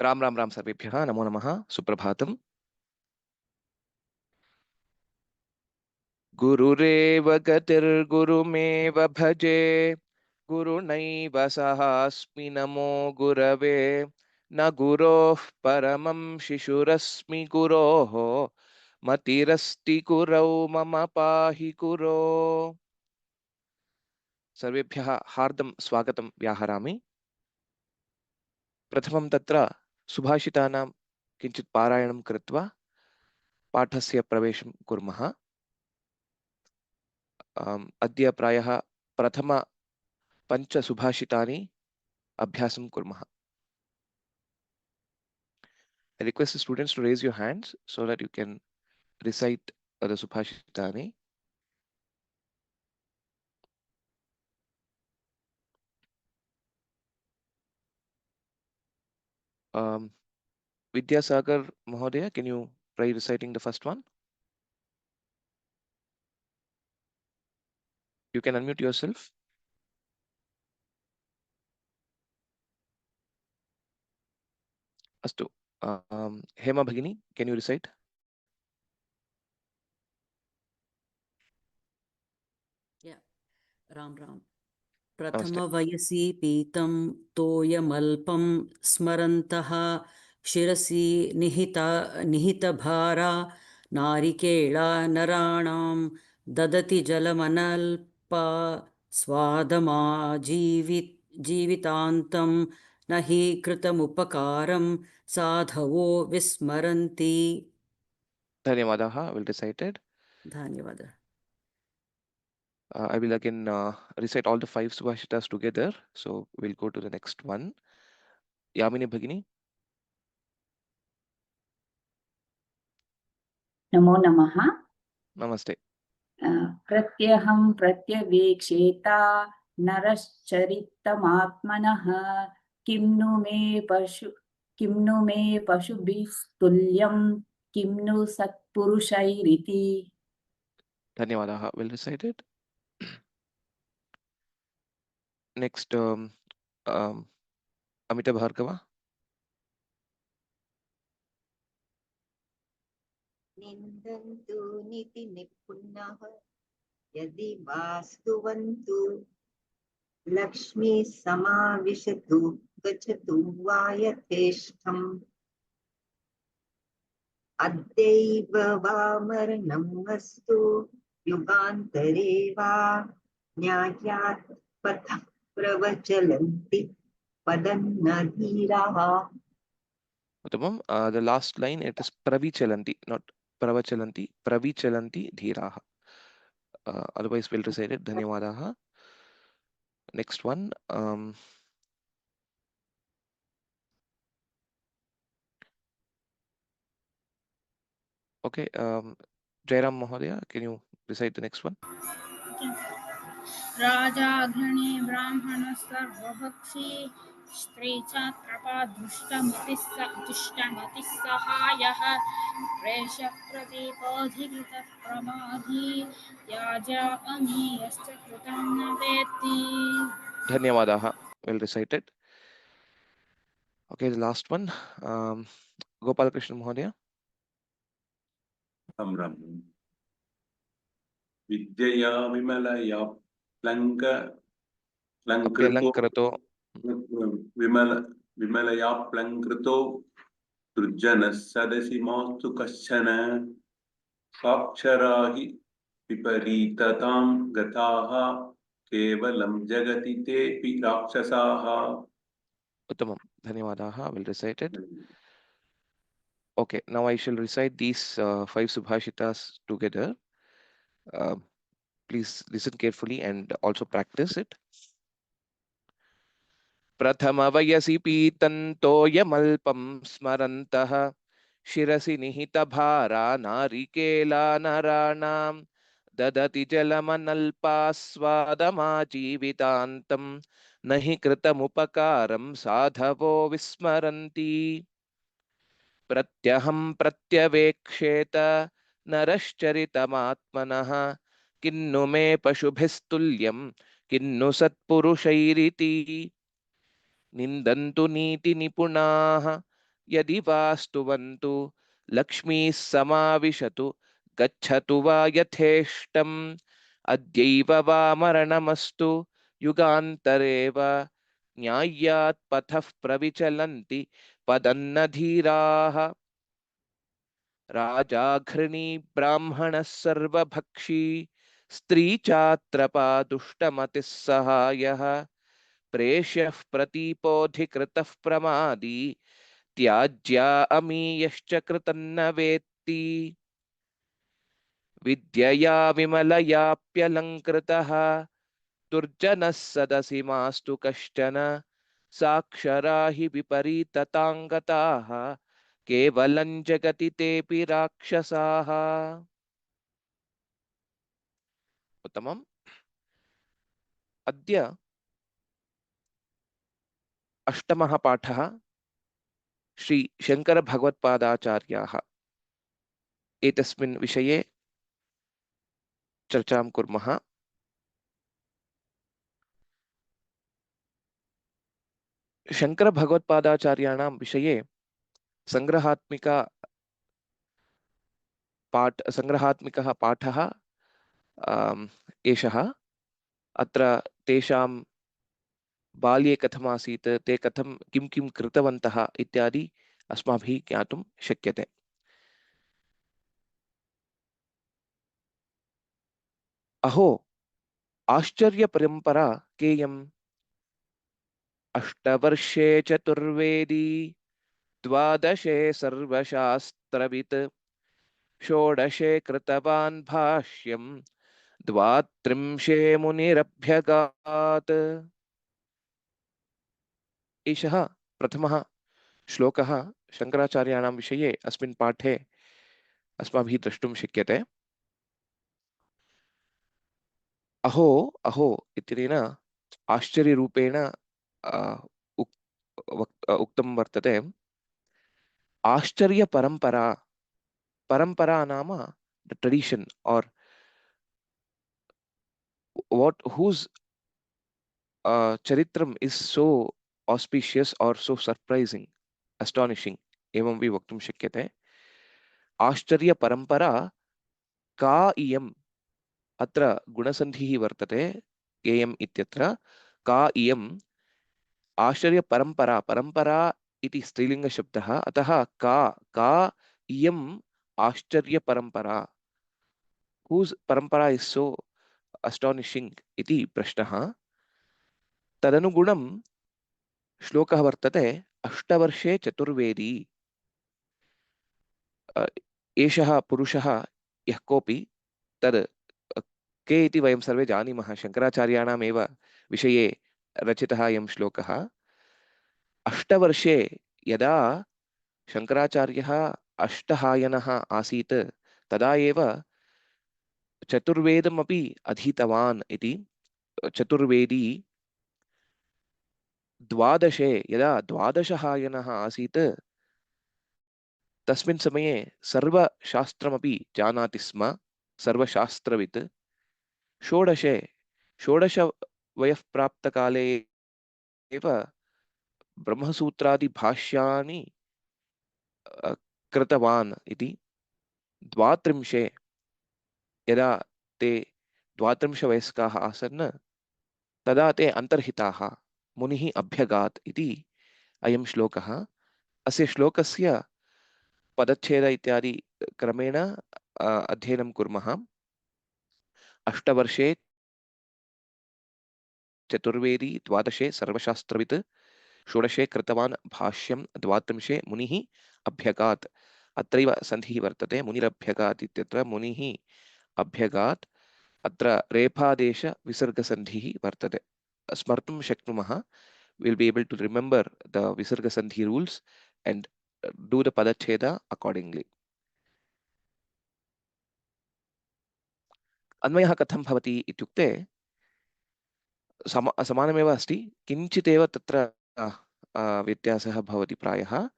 राम राम राम सर्वेभ्यः नमो नमः सुप्रभातम्। गुरुरेव गतिर्गुरुमेव भजे गुरुनैव सहास्मि नमो गुरवे न गुरोः परमं शिशुरस्मि गुरोः मतिरस्ति गुरौ मम पाहि गुरो। सर्वेभ्यः हार्दं स्वागतं व्याहरामि। प्रथमं तत्र सुभाषितानां किञ्चित् पारायणं कृत्वा पाठस्य प्रवेशं कुर्मः। अद्य प्रायः प्रथम पंच सुभाषितानि अभ्यासं कुर्मः। I request the students to raise your hands so that you can recite the subhashitani. Vidyasagar Mahodaya, can you try reciting the first one? You can unmute yourself. Astu. Hema Bhagini, can you recite? Yeah, Ram. प्रथम वयसी पीतं तोयमल्पं स्मरन्तः शिरसि निहितभारा नारिकेला नराणां ददति जलमनल्पा जीवितान्तं न हि कृतमुपकारं साधवो विस्मरन्ति। Dhanyavadaha, I will recite it. धन्यवाद. I will again recite all the 5 subhashitas together. So we'll go to the next one. Yamini Bhagini. नमो नमः। Namaste. प्रत्यहं प्रत्यवेक्षेता नरश्चरितमात्मनः किं नु मे पशुभिस्तुल्यं किं नु सत्पुरुषैरिति। Dhanyavadaha, will recite it. Next, Amita Bhargava. निन्दन्तु नीति निपुणः यदि वास्तुवन्तु लक्ष्मी समाविशतु गच्छतु वा यथेष्टम् अद्यैव वा मरणं अस्तु युगान्तरे वा न्यायात् पथः प्रवचलन्ति पदन्न धीराः. The last line, it is pravichalanti, not pravachalanti, pravichalanti dhiraha. Otherwise we'll recite it. Dhanyavadaha. Next one. Okay. Jairam Mahodaya, can you recite the next one? Raja Ghani Brahmana Sarvabhakshi Sri Shankarabhagavatpadah Sahayah Resha Pradipodhikita Pramadhi Yaja Ani Yascha Krutam Naveti. Dhanyavadaha. We'll recite it. Okay, the last one. Gopal Krishna Mahodaya. Ram. Vidyaya Vimalaya Lankrato. Vimalaya Plankrito Turjana Sadasi Mastu Kashana Saksharahi Viparitatam Gataha Kevalam Jagati Te Raksasaha. Uttamam. Dhanyavadaha. We'll recite it. Okay, now I shall recite these 5 subhashitas together. Please listen carefully and also practice it. प्रथम वयसि पीतन्तोयमल्पं स्मरन्तः शिरसि निहितभारा नारिकेला नराणां ददति जलमनल्पास्वादमाजीवितान्तं न हि कृतमुपकारं साधवो विस्मरन्ति। प्रत्यहं प्रत्यवेक्षेत नरश्चरितमात्मनः किन्नु मे पशुभिस्तुल्यं किन्नु सत्पुरुषैरिति। निन्दन्तु नीति निपुणाः यदि वा स्तुवन्तु लक्ष्मीः समाविशतु गच्छतु वा यथेष्टम् अद्यैव वा मरणमस्तु युगान्तरे वा न्याय्यात् पथः प्रविचलन्ति पदन्न धीराः राजाघृणी ब्राह्मणः सर्वभक्षी स्त्री चात्र पादुष्टमतिः सहायः प्रेष्यः प्रतीपोऽधिकृतः प्रमादी त्याज्या अमीयश्च कृतन्न वेत्ति विद्यया विमलयाप्यलङ्कृतः दुर्जनः सदसि मास्तु कश्चन साक्षरा हि विपरीतताङ्गताः केवलं जगति तेऽपि राक्षसाः। उत्तमम्। अद्य अष्टमः पाठः श्री शङ्करभगवत्पादाचार्याः एतस्मिन् विषये चर्चां कुर्मः। शङ्करभगवत्पादाचार्याणां विषये संग्रहात्मिकः पाठः एषः। अत्र तेषां बाल्ये कथमासीत्, ते कथं किं किं कृतवन्तः इत्यादि अस्माभिः ज्ञातुं शक्यते। अहो आश्चर्यपरम्परा केयम् अष्टवर्षे चतुर्वेदी द्वादशे सर्वशास्त्रवित् षोडशे कृतवान् भाष्यं द्वात्रिंशे मुनिरभ्यगात्। एषः प्रथमः श्लोकः शङ्कराचार्याणां विषये अस्मिन् पाठे अस्माभिः द्रष्टुं शक्यते। अहो अहो इत्यनेन आश्चर्यरूपेण उक्तं वर्तते। आश्चर्यपरम्परा, परम्परा नाम the tradition or whose charitram is so auspicious or so surprising, astonishing, एवं भी वक्तुं शक्यते। आश्चर्यपरम्परा का इयम्, अत्र गुणसन्धिः वर्तते एयम् इत्यत्र। का इयम् आश्चर्यपरम्परा, परम्परा इति स्त्रीलिङ्गशब्दः, अतः का इयम् आश्चर्यपरम्परा, whose परम्परा is so astonishing इति प्रश्नः। तदनुगुणं श्लोकः वर्तते अष्टवर्षे चतुर्वेदी। एषः पुरुषः यः कोऽपि तद् के इति वयं सर्वे जानीमः। शङ्कराचार्याणामेव विषये रचितः अयं श्लोकः। अष्टवर्षे यदा शङ्कराचार्यः अष्टहायनः आसीत् तदा एव चतुर्वेदमपि अधीतवान् इति। चतुर्वेदी द्वादशे यदा द्वादशहायनः आसीत् तस्मिन् समये सर्वशास्त्रमपि जानाति स्म, सर्वशास्त्रवित्। षोडशे षोडशवयःप्राप्तकाले एव ब्रह्मसूत्रादिभाष्यानि कृतवान् इति। द्वात्रिंशे यदा ते द्वात्रिंशवयस्काः आसन् तदा ते अन्तर्हिताः, मुनिः अभ्यगात् इति अयं श्लोकः। अस्य श्लोकस्य पदच्छेद इत्यादि क्रमेण अध्ययनं कुर्मः। अष्टवर्षे चतुर्वेदी द्वादशे सर्वशास्त्रवित् षोडशे कृतवान् भाष्यं द्वात्रिंशे मुनिः अभ्यगात्। अत्रैव सन्धिः वर्तते, मुनिरभ्यगात् इत्यत्र मुनिः अभ्यगात्। अत्र रेफादेश विसर्गसन्धिः वर्तते। स्मर्तुं शक्नुमः, we'll be able to remember the visarga sandhi rules and do the padacheda accordingly. अन्वयः कथं भवति इत्युक्ते समानमेव अस्ति, किञ्चिदेव तत्र व्यत्यासः भवति प्रायः।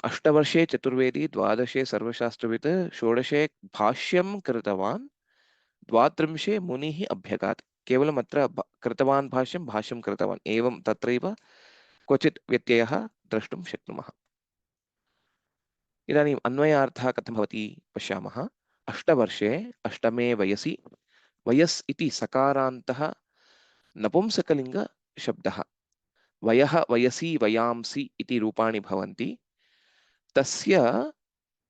अष्टवर्षे चतुर्वेदी द्वादशे सर्वशास्त्रवित् षोडशे भाष्यं कृतवान् द्वात्रिंशे मुनिः अभ्यगात्। केवलम् अत्र कृतवान् भाष्यं, भाष्यं कृतवान् एवं तत्रैव क्वचित् व्यत्ययः द्रष्टुं शक्नुमः। इदानीम् अन्वयार्थः कथं भवति पश्यामः। अष्टवर्षे अष्टमे वयसि, वयस् इति सकारान्तः नपुंसकलिङ्गशब्दः। वयः वयसि वयांसि इति रूपाणि भवन्ति। तस्य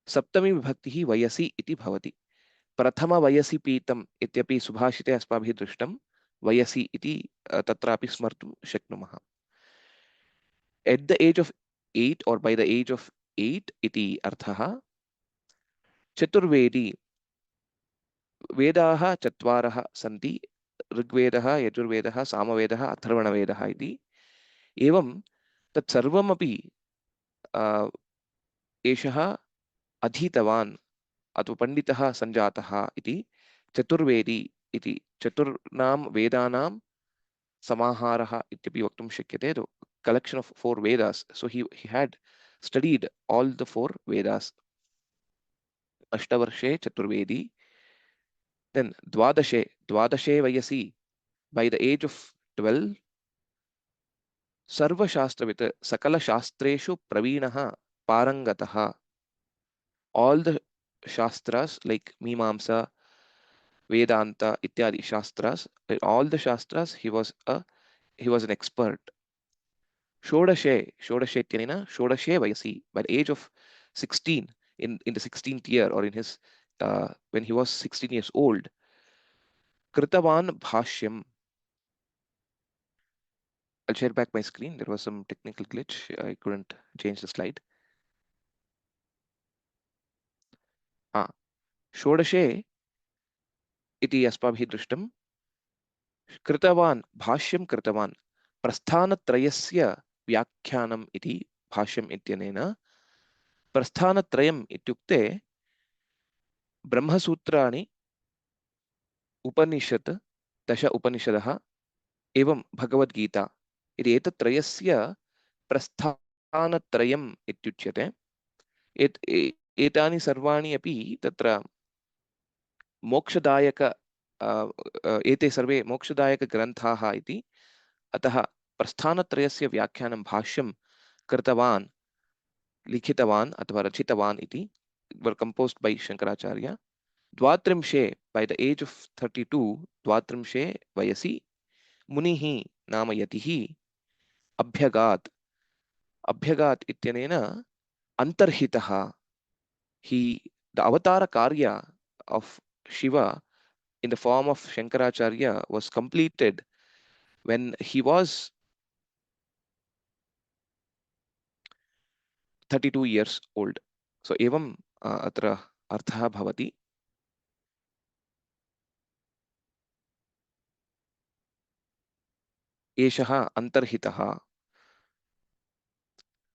सप्तमी विभक्तिः वयसि इति भवति। प्रथमवयसि पीतम् इत्यपि सुभाषिते अस्माभिः दृष्टं, वयसि इति तत्रापि स्मर्तुं शक्नुमः। At the age of 8 or by the age of 8 इति अर्थः। चतुर्वेदी, वेदाः चत्वारः सन्ति, ऋग्वेदः, यजुर्वेदः, सामवेदः, अथर्वणवेदः इति। एवं तत्सर्वमपि एषः अधीतवान् अथवा पण्डितः सञ्जातः इति। चतुर्वेदी इति चतुर्णां वेदानां समाहारः इत्यपि वक्तुं शक्यते। Collection of 4 Vedas. So he had studied all the 4 Vedas. Ashtavarshe Chaturvedi. Then Dwadashe Vayasi, by the age of 12, Sarva Shastravit, Sakala Shastreshu Praveenaha Parangataha. All the Shastras like Mimamsa, Vedanta, Ityadi Shastras, all the Shastras he was an expert. Shodashe Tyanina, Shodashe Vayasi, by the age of 16, in the 16th year, or in his when he was 16 years old, Kritavan Bhashyam. I'll share back my screen. There was some technical glitch. I couldn't change the slide. Shodashe iti अस्माभिः दृष्टं. कृतवान्, भाष्यं कृतवान्. प्रस्थानत्रयस्य व्याख्यानम् इति भाष्यम् इत्यनेन. प्रस्थानत्रयम् इत्युक्ते ब्रह्मसूत्राणि, उपनिषत्, दश उपनिषदः एवं भगवद्गीता इति एतत्त्रयस्य प्रस्थानत्रयम् इत्युच्यते। एतानि सर्वाणि अपि तत्र मोक्षदायक एते सर्वे मोक्षदायकग्रन्थाः इति। अतः प्रस्थानत्रयस्य व्याख्यानं भाष्यं कृतवान्, लिखितवान् अथवा रचितवान् इति, were composed by Shankaracharya. द्वात्रिंशे, by the age of 32, द्वात्रिंशे वयसि, मुनिः नाम यतिः, अभ्यगात् इत्यनेन अन्तर्हितः. The avatar karya of Shiva in the form of Shankaracharya was completed when he was 32 years old. So evam atra arthah bhavati. Eshah antarhitah,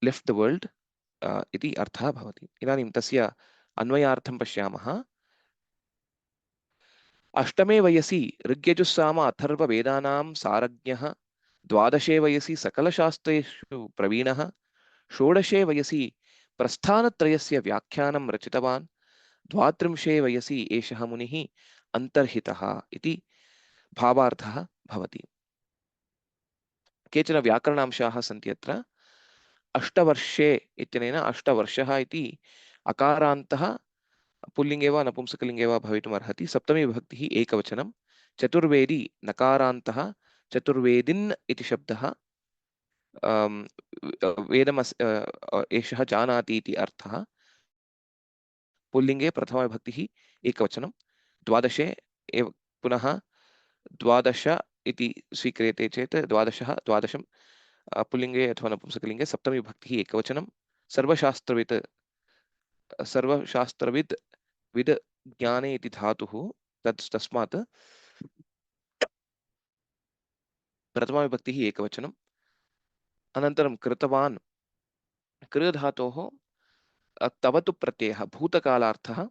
left the world iti arthah bhavati. Idanim tasya अन्वयार्थं पश्यामः. अष्टमे वयसि ऋग्यजुस्साम अथर्ववेदानां सारज्ञः, द्वादशे वयसि सकलशास्त्रेषु प्रवीणः, षोडशे वयसि प्रस्थानत्रयस्य व्याख्यानं रचितवान्, द्वात्रिंशे वयसि एषः मुनिः अन्तर्हितः इति भावार्थः भवति। केचन व्याकरणांशाः सन्ति अत्र। अष्टवर्षे इत्यनेन अष्टवर्षः इति अकारान्तः पुल्लिङ्गे वा नपुंसकलिङ्गे वा भवितुम् अर्हति। सप्तमी विभक्तिः एकवचनं। चतुर्वेदी नकारान्तः, चतुर्वेदिन् इति शब्दः। वेदमस् एषः जानाति इति अर्थः। पुल्लिङ्गे प्रथमविभक्तिः एकवचनं। द्वादशे एव पुनः द्वादश इति स्वीक्रियते चेत् द्वादशं पुल्लिङ्गे अथवा नपुंसकलिङ्गे सप्तमी विभक्तिः एकवचनं। सर्वशास्त्रविद् विद् ज्ञाने इति धातुः, तस्मात् प्रथमा विभक्तिः एकवचनं। अनन्तरं कृतवान्, कृ धातोः तवतु प्रत्ययः, भूतकालार्थः,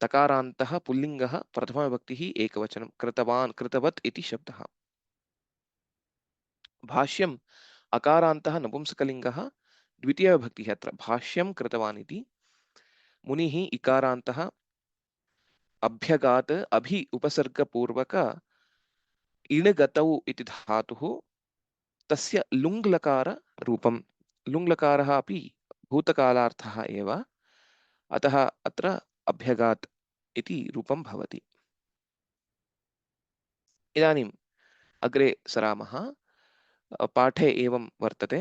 तकारान्तः पुल्लिङ्गः, प्रथमा विभक्तिः एकवचनं। कृतवान्, कृतवत् इति शब्दः। भाष्यम् अकारान्तः नपुंसकलिङ्गः, द्वितीया विभक्तिः अत्र भाष्यं कृतवान् इति। मुनिः इकारान्तः, अभ्यगात् अभि उपसर्गपूर्वक इणगतौ इति धातुः, तस्य लुङ् लकार रूपं, लुङ्लकारः अपि भूतकालार्थः एव, अतः अत्र अभ्यगात् इति रूपं भवति। इदानीम् अग्रे सरामः। पाठे एवं वर्तते,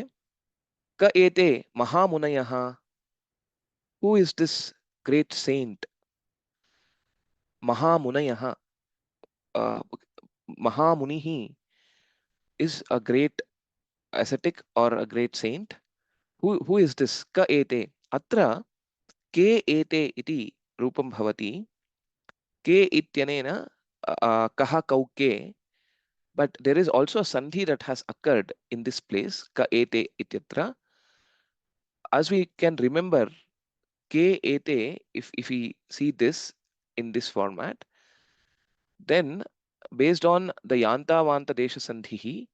क एते महामुनयः? Who is this great saint? महामुनयः, Mahamunihi is a great ascetic or a great saint. Who is this? Ka ete. Atra ke ete iti rupam bhavati. Ke ityanena kaha kauke. But there is also a sandhi that has occurred in this place. Ka ete ityatra. As we can remember, ke ete, if we see this in this format, then based on the yanta vanta desha sandhihi,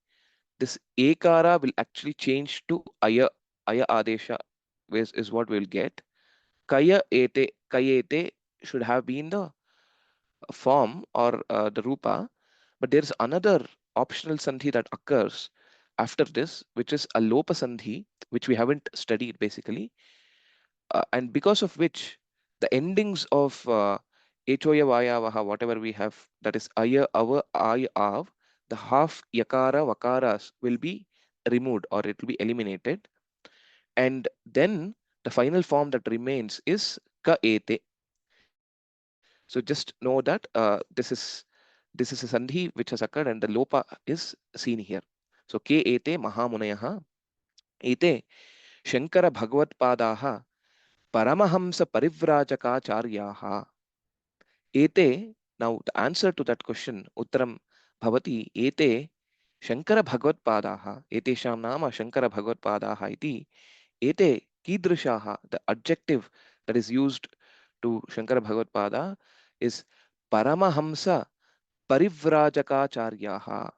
this ekara will actually change to aya. Aya adesha is what we'll get. Kaya ete, kayete should have been the form or the rupa, but there's another optional sandhi that occurs after this, which is a lopa sandhi, which we haven't studied basically, and because of which the endings of echoya vayavaha, whatever we have, that is aya, ava, ay, av, the half yakara vakaras will be removed or it will be eliminated, and then the final form that remains is ka ete. So just know that this is a sandhi which has occurred and the lopa is seen here. So ke ete mahamunayah ete shankara bhagavatpadaha paramahamsa parivrajakaacharyaha. Ete, now the answer to that question, uttaram bhavati, ete shankara bhagavatpadaha, etesham nama shankara bhagavatpadaha iti, ete kidrishaha, the adjective that is used to Shankara Bhagavatpada is Paramahamsa Parivrajakaacharyaha.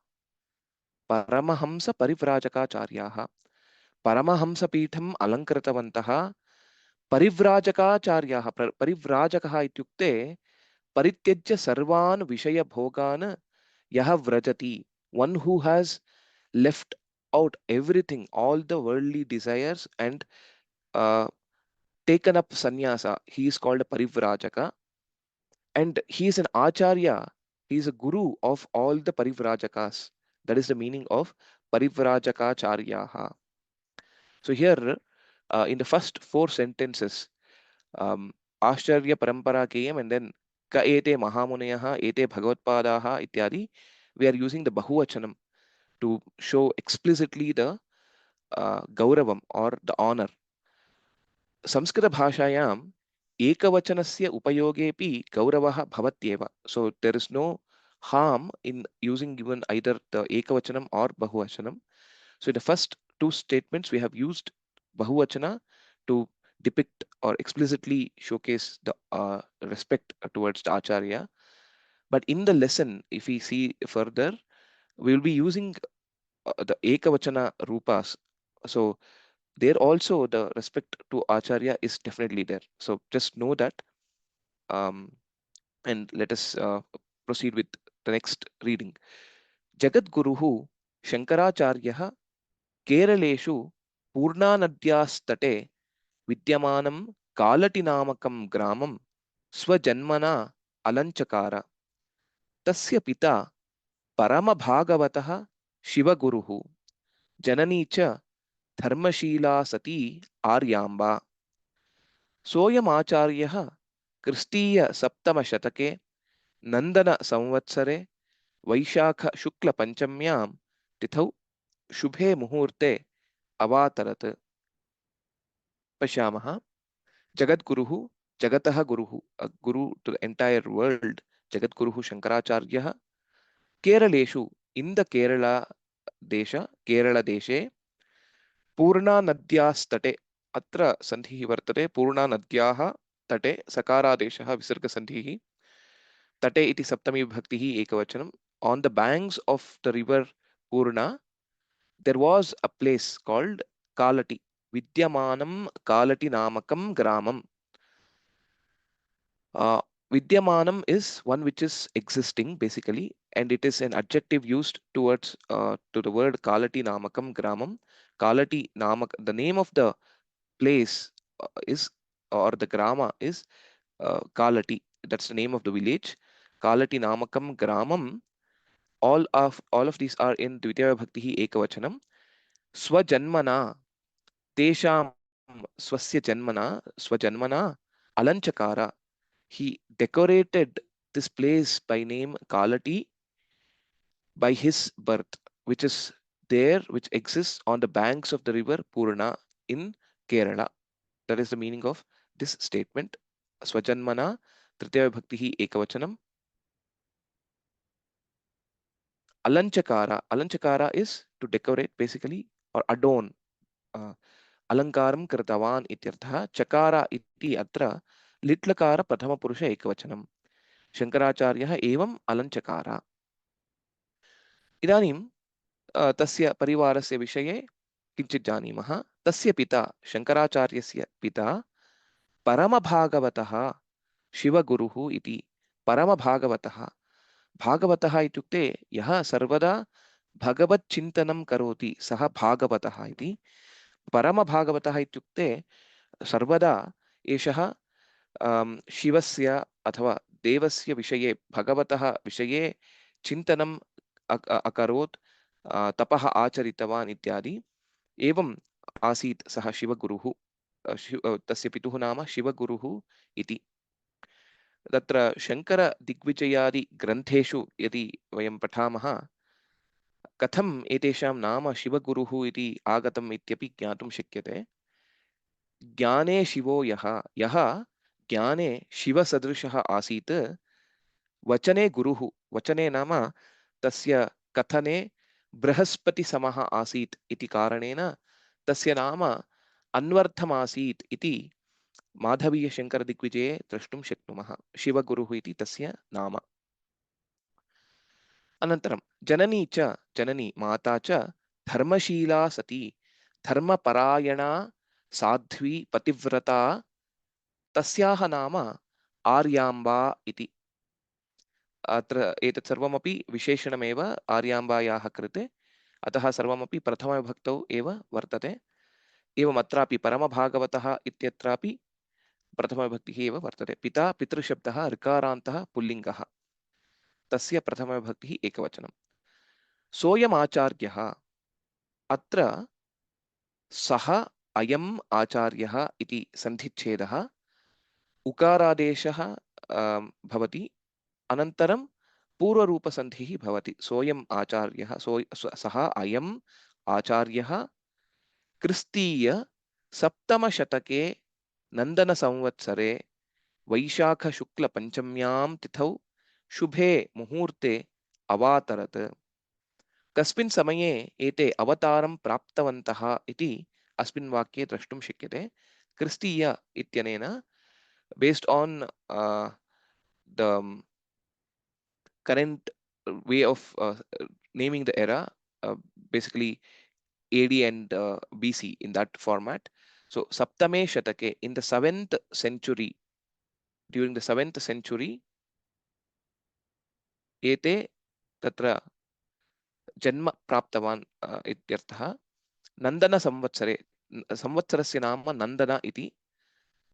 Paramahamsa Parivrajakaacharyaha. Paramahamsa Pitham Alankritavantaha Parivrajakaacharyaha. Parivrajakaha ityukte Parityajya Sarvan Vishaya Bhogan Yaha Vrajati. One who has left out everything, all the worldly desires, and taken up sannyasa. He is called a Parivrajaka. And he is an acharya. He is a guru of all the parivrajakas. That is the meaning of parivrajaka-charyaha. So here, in the first four sentences, Ashcharya Parampara came, and then Ka ete Mahamunayaha, ete Bhagavatpadaha ityadi. We are using the Bahuvachanam to show explicitly the Gauravam or the honor. Sanskrit bhashayam ekavachanasya upayogepi gauravah bhavatyeva. So there is no harm in using given either the ekavachanam or bahuvachanam. So in the first two statements we have used bahuvachana to depict or explicitly showcase the respect towards the acharya. But in the lesson, if we see further, we will be using the ekavachana rupas. So there also the respect to acharya is definitely there. So just know that, and let us proceed with the next reading. Jagat Guruhu Shankaracharya Keraleshu Purnanadyastate Vidyamanam Kalatinamakam Gramam Swajanmana Alanchakara Tasya Pita Paramabhagavataha Shivaguruhu Janani cha Dharmashila Sati Aryamba Soyamacharyah Kristiya Saptama Shatake Nandana Samvatsare Vaishakha Shukla Panchamyam Tithau Shubhe Muhurte Avatarat. Pashyamaha. Jagat Guruhu, Jagataha Guruhu, a guru to the entire world, Jagat Guruhu Shankaracharya, Keraleshu, in the Kerala Deshe, Purna Nadyastate, Atra Sandhi Vartate, Purna Nadyaha Tate, Sakara Deshaha Visarga Sandhihi, Tate iti Saptami Bhaktihi Ekavachanam. On the banks of the river Purna, there was a place called Kalati. Vidyamanam Kalati Namakam Gramam. Vidyamanam is one which is existing basically, and it is an adjective used towards to the word Kalati Namakam Gramam. Kalati Namak, the name of the place is, or the grama is Kalati. That's the name of the village. Kalati Namakam Gramam. All of these are in Dvitiya Bhakti Ekavachanam. Swajanmana Tesham Swasya Janmana Alanchakara. He decorated this place by name Kalati by his birth, which is there, which exists on the banks of the river Purna in Kerala. That is the meaning of this statement. Swajanmana Tritiya Bhakti Ekavachanam. Alanchakara. Alanchakara is to decorate basically or adorn. Alankaram kritavan ityartha. Chakara iti atra litlakara prathama purusha ekavachanam. Shankaracharya evam alanchakara. इदानीं तस्य परिवारस्य विषये किञ्चित् जानीमः. तस्य पिता शङ्कराचार्यस्य पिता परमभागवतः शिवगुरुः इति. परमभागवतः. भागवतः इत्युक्ते यः सर्वदा भगवच्चिन्तनं करोति सः भागवतः इति. परमभागवतः इत्युक्ते सर्वदा एषः शिवस्य अथवा देवस्य विषये भगवतः विषये चिन्तनं अकरोत्, तपः आचरितवान् इत्यादि. एवम् आसीत् सः शिवगुरुः. तस्य पितुः नाम शिवगुरुः इति. तत्र शङ्करदिग्विजयादि ग्रन्थेषु यदि वयं पठामः कथम् एतेषां नाम शिवगुरुः इति आगतम् इत्यपि ज्ञातुं शक्यते. ज्ञाने शिवो यः, यः ज्ञाने शिवसदृशः आसीत्, वचने गुरुः. वचने नाम तस्य कथने बृहस्पतिसमः आसीत् इति कारणेन तस्य नाम अन्वर्थमासीत् इति माधवीयशङ्करदिग्विजये द्रष्टुं शक्नुमः. शिवगुरुः इति तस्य नाम. अनन्तरं जननी च, जननी माता च धर्मशीला सती, धर्मपरायणा साध्वी पतिव्रता. तस्याः नाम आर्याम्बा इति. अत्र एतत् सर्वमपि विशेषणमेव आर्याम्बायाः कृते, अतः सर्वमपि प्रथमविभक्तौ एव वर्तते. एवम् अत्रापि परमभागवतः इत्यत्रापि प्रथमविभक्तिः एव वर्तते. पिता पितृशब्दः ऋकारान्तः पुल्लिङ्गः, तस्य प्रथमविभक्तिः एकवचनं. सोऽयम् आचार्यः. अत्र सः अयम् आचार्यः इति सन्धिच्छेदः. उकारादेशः भवति, अनन्तरं पूर्वरूपसन्धिः भवति. सोऽयम् आचार्यः, सः अयम् आचार्यः क्रिस्तीय सप्तमशतके नन्दनसंवत्सरे वैशाखशुक्लपञ्चम्यां तिथौ शुभे मुहूर्ते अवातरत्. कस्मिन् समये एते अवतारं प्राप्तवन्तः इति अस्मिन् वाक्ये द्रष्टुं शक्यते. क्रिस्तीय इत्यनेन based on the current way of naming the era, basically AD and BC in that format. So Saptame Shatake, in the 7th century, during the 7th century, ete tatra janma praptavan ityartha. Nandana संवत्सरे, संवत्सरस्य नाम नन्दन इति.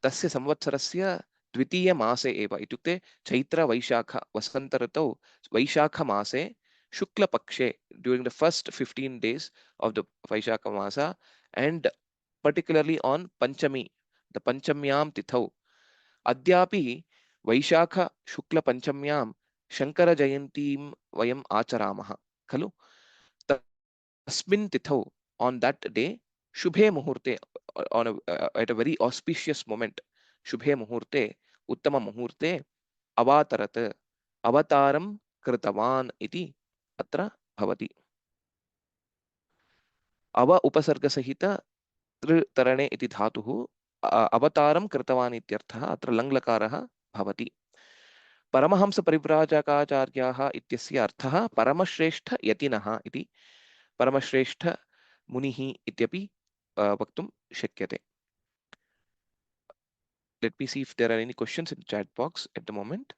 तस्य संवत्सरस्य द्वितीयमासे एव इत्युक्ते चैत्र-वैशाख वसन्त ऋतौ वैशाखमासे शुक्लपक्षे, during the first 15 days of the Vaishakha Masa, and particularly on Panchami, the Panchamyam Tithau. Adyapi Vaishakha Shukla Panchamyam Shankara Jayantim Vayam Acharamaha. Khalu? Tasmin Tithau, on that day, Shubhe Muhurte, at a very auspicious moment, Shubhe Muhurte, Uttama Muhurte, Avatarat, Avataram Kritavan iti atra bhavati. Ava upasargasahita tritarane iti dhatuhu avataram kritavan ityartha atra langlakaraha bhavati. Paramahamsa parivrajakaacharyaha ityasya arthaha paramashreshtha yatinaha iti. Paramashreshtha munihi ityapi vaktum shakyate. let me see if there are any questions in the chat box at the moment.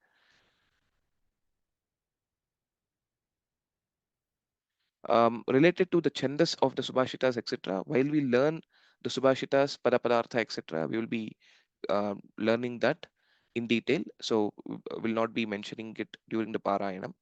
Related to the chandas of the subhashitas, etc. While we learn the subhashitas, pada padartha, etc., we will be learning that in detail. So will not be mentioning it during the Parayanam.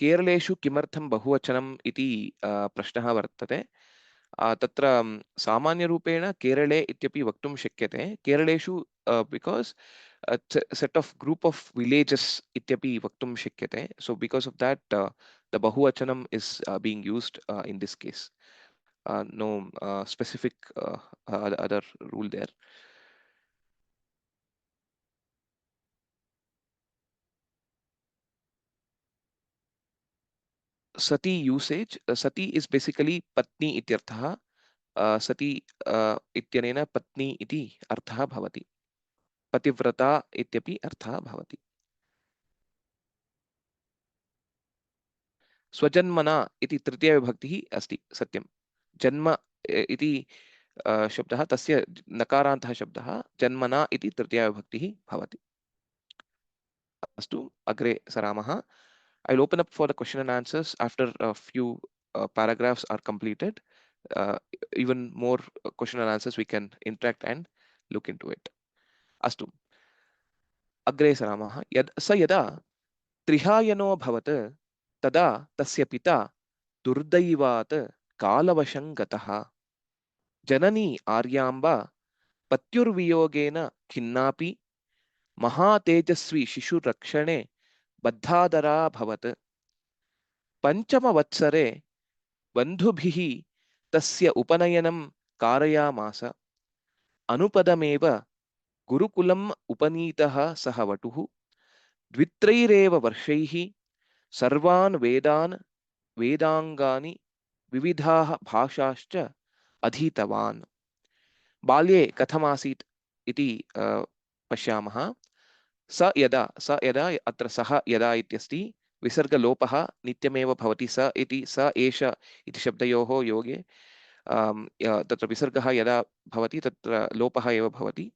केरलेषु किमर्थं बहुवचनम् इति प्रश्नः वर्तते। तत्र सामान्यरूपेण केरले इत्यपि वक्तुं शक्यते। केरलेषु because set of group of villages ityapि vaktum shakyate. So because of that, the bahuvachanam is being used in this case. No specific other rule there. Sati usage. Sati is basically patni ityartha. Sati ityanena patni iti artha bhavati. Pativrata ityapi artha bhavati. स्वजन्मना इति तृतीय विभक्तिः अस्ति सत्यं जन्म इति शब्दः तस्य नकारान्तः शब्दः जन्मना इति तृतीय विभक्तिः भवति अस्तु अग्रे सरामः I will open up for the question and answers after a few paragraphs are completed. Even more question and answers we can interact and look into it. अस्तु अग्रे सरामः यदा त्रिहायनो भवत् तदा तस्य पिता दुर्दैवात् कालवशं गतः जननी आर्याम्बा पत्युर्वियोगेन खिन्नापि महातेजस्वी शिशुरक्षणे बद्धादरा भवत् पञ्चमवत्सरे बन्धुभिः तस्य उपनयनं कारयामास अनुपदमेव गुरुकुलम् उपनीतः सः वटुः द्वित्रैरेव वर्षैः सर्वान् वेदाङ्गानि विविधाः भाषाश्च अधीतवान् बाल्ये कथमासीत् इति पश्यामः स यदा अत्र सः यदा इत्यस्ति विसर्गलोपः नित्यमेव भवति स इति स एष इति शब्दयोः योगे तत्र विसर्गः यदा भवति तत्र लोपः एव भवति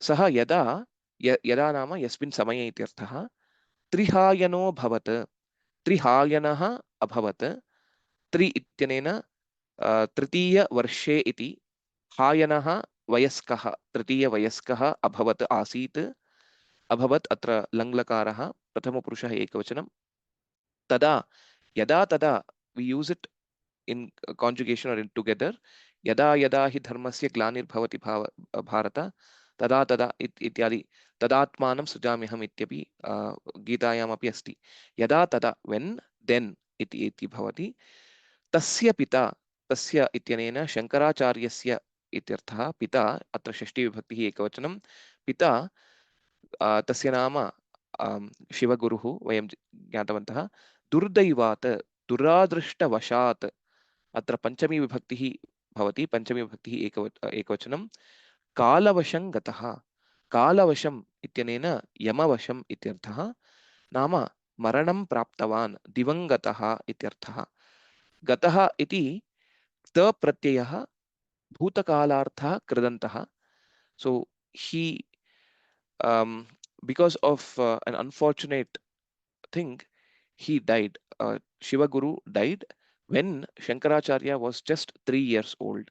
सः यदा नाम यस्मिन् समये इत्यर्थः त्रिहायनो भवत् त्रिहायनः अभवत् त्रि इत्यनेन तृतीयवर्षे इति हायनः वयस्कः तृतीयवयस्कः अभवत् आसीत् अभवत् अत्र लङ्लकारः प्रथमपुरुषः एकवचनं तदा यदा we use it in conjugation or in together यदा हि धर्मस्य ग्लानिर्भवति भारत तदा इत्यादि तदात्मानं सृजाम्यहम् इत्यपि गीतायामपि अस्ति यदा तदा when then इति भवति तस्य पिता तस्य इत्यनेन शङ्कराचार्यस्य इत्यर्थः पिता अत्र षष्ठीविभक्तिः एकवचनं पिता तस्य नाम शिवगुरुः वयं ज्ञातवन्तः दुर्दैवात् दुरादृष्टवशात् अत्र पञ्चमी विभक्तिः भवति पञ्चमी विभक्तिः एकवचनं कालवशं गतः कालवशम् इत्यनेन यमवशम् इत्यर्थः नाम मरणं प्राप्तवान् दिवङ्गतः इत्यर्थः गतः इति तप्रत्ययः भूतकालार्थः कृदन्तः so he because of an unfortunate thing he died Shiva Guru died when Shankaracharya was just 3 years old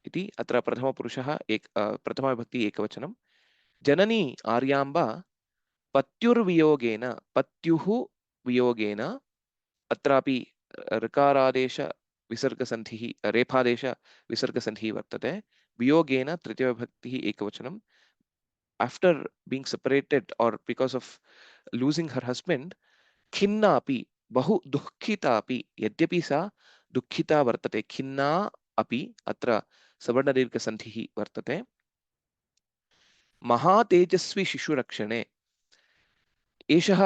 इति अत्र प्रथमपुरुषः प्रथमविभक्ति एकवचनं जननी आर्याम्बा पत्युर्वियोगेन पत्युः वियोगेन अत्रापि ऋकारादेश विसर्गसन्धिः रेफादेश विसर्गसन्धिः वर्तते वियोगेन तृतीयविभक्तिः एकवचनं after being separated or because of losing her husband खिन्ना अपि बहु दुःखिता अपि यद्यपि सा दुःखिता वर्तते खिन्ना अपि अत्र सवर्णदीर्घसन्धिः वर्तते महातेजस्वी शिशुरक्षणे एषः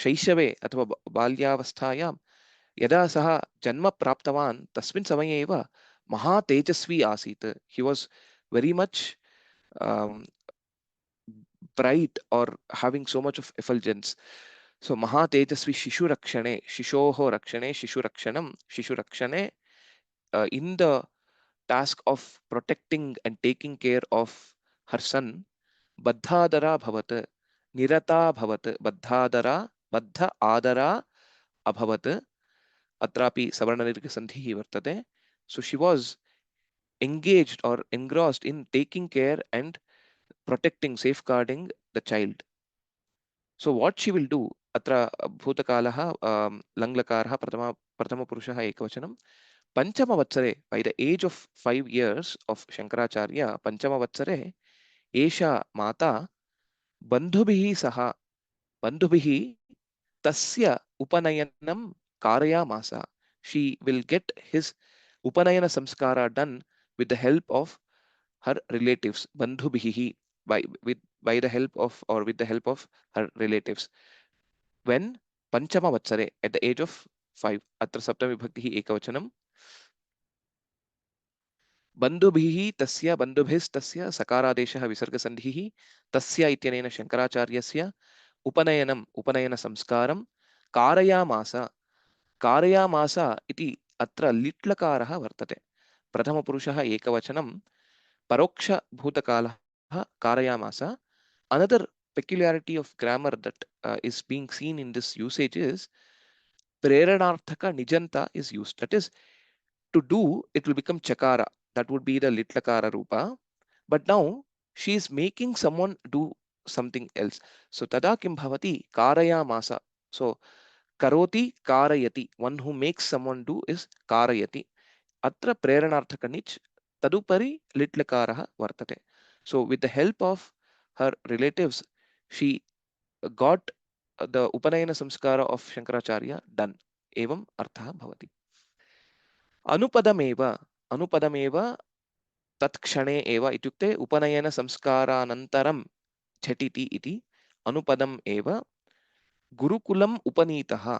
शैशवे अथवा बाल्यावस्थायां यदा सः जन्म प्राप्तवान् तस्मिन् समये एव महातेजस्वी आसीत् he was very much bright or having so much of effulgence. So Maha Tejasvi Shishu Rakshane, Shishoho Rakshane, Shishu Rakshanam, Shishu Rakshane, in the task of protecting and taking care of her son, Baddhadara Bhavat, Nirata Bhavat, Baddhadara, Baddha Adara Abhavat, Atrapi Savarnanirika Sandhi Vartate. So she was engaged or engrossed in taking care and protecting, safeguarding the child. So what she will do, Atra Bhutakalaha, Langlakaraha, Pratama Purushaha Ekavachanam, Panchama Vatsare, by the age of 5 years of Shankaracharya, Panchama Vatsare, Esha Mata, Bandhubihi Saha, Bandhubihi Tasya Upanayanam Karaya Masa. She will get his Upanayana Samskara done with the help of her relatives, Bandhubihi, by the help of or with the help of her relatives. When Panchama Vatsare, at the age of 5, Atra Saptami Bhakti Ekavachanam, Bandhubhihi tasya bandhubhis tasya sakaradeshah visargasandhihi tasya ityanena Shankaracharyasya upanayana samskaram कारयामास इति अत्र लिट्लकारः वर्तते. प्रथमपुरुषः एकवचनं परोक्षभूतकालः कारयामास. Another peculiarity of grammar that is being seen in this usage is preranarthaka nijanta is used. That is, to do, it will become chakara. That would be the litlakara rupa. But now she is making someone do something else. So tada kim bhavati karayamasa. So karoti karayati. One who makes someone do is karayati. Atra preranarthaka nich tadupari litlakaraha vartate. So with the help of her relatives, she got the Upanayana Samskara of Shankaracharya done. Evam artha bhavati. Anupadameva तत्क्षणे एव इत्युक्ते उपनयन संस्कारानन्तरं झटिति इति अनुपदम् एव गुरुकुलम् उपनीतः.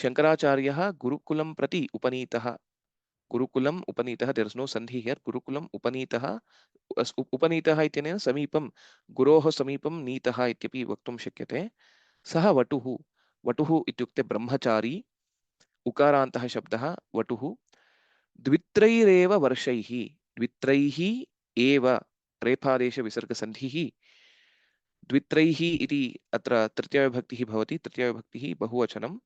शंकराचार्यः गुरुकुलं प्रति उपनीतः. गुरुकुलम् उपनीतः, देयर इज नो सन्धि हियर. गुरुकुलम् उपनीतः, उपनीतः इत्यनेन समीपं, गुरोः समीपं नीतः इत्यपि वक्तुं शक्यते. सः वटुः. वटुः इत्युक्ते ब्रह्मचारी. उकारान्तः शब्दः वटुः. द्वित्रैरेव वर्षैः, द्वित्रैः एव रेफादेश विसर्गसन्धिः. द्वित्रैः इति अत्र तृतीयविभक्तिः भवति. तृतीयविभक्तिः बहुवचनं.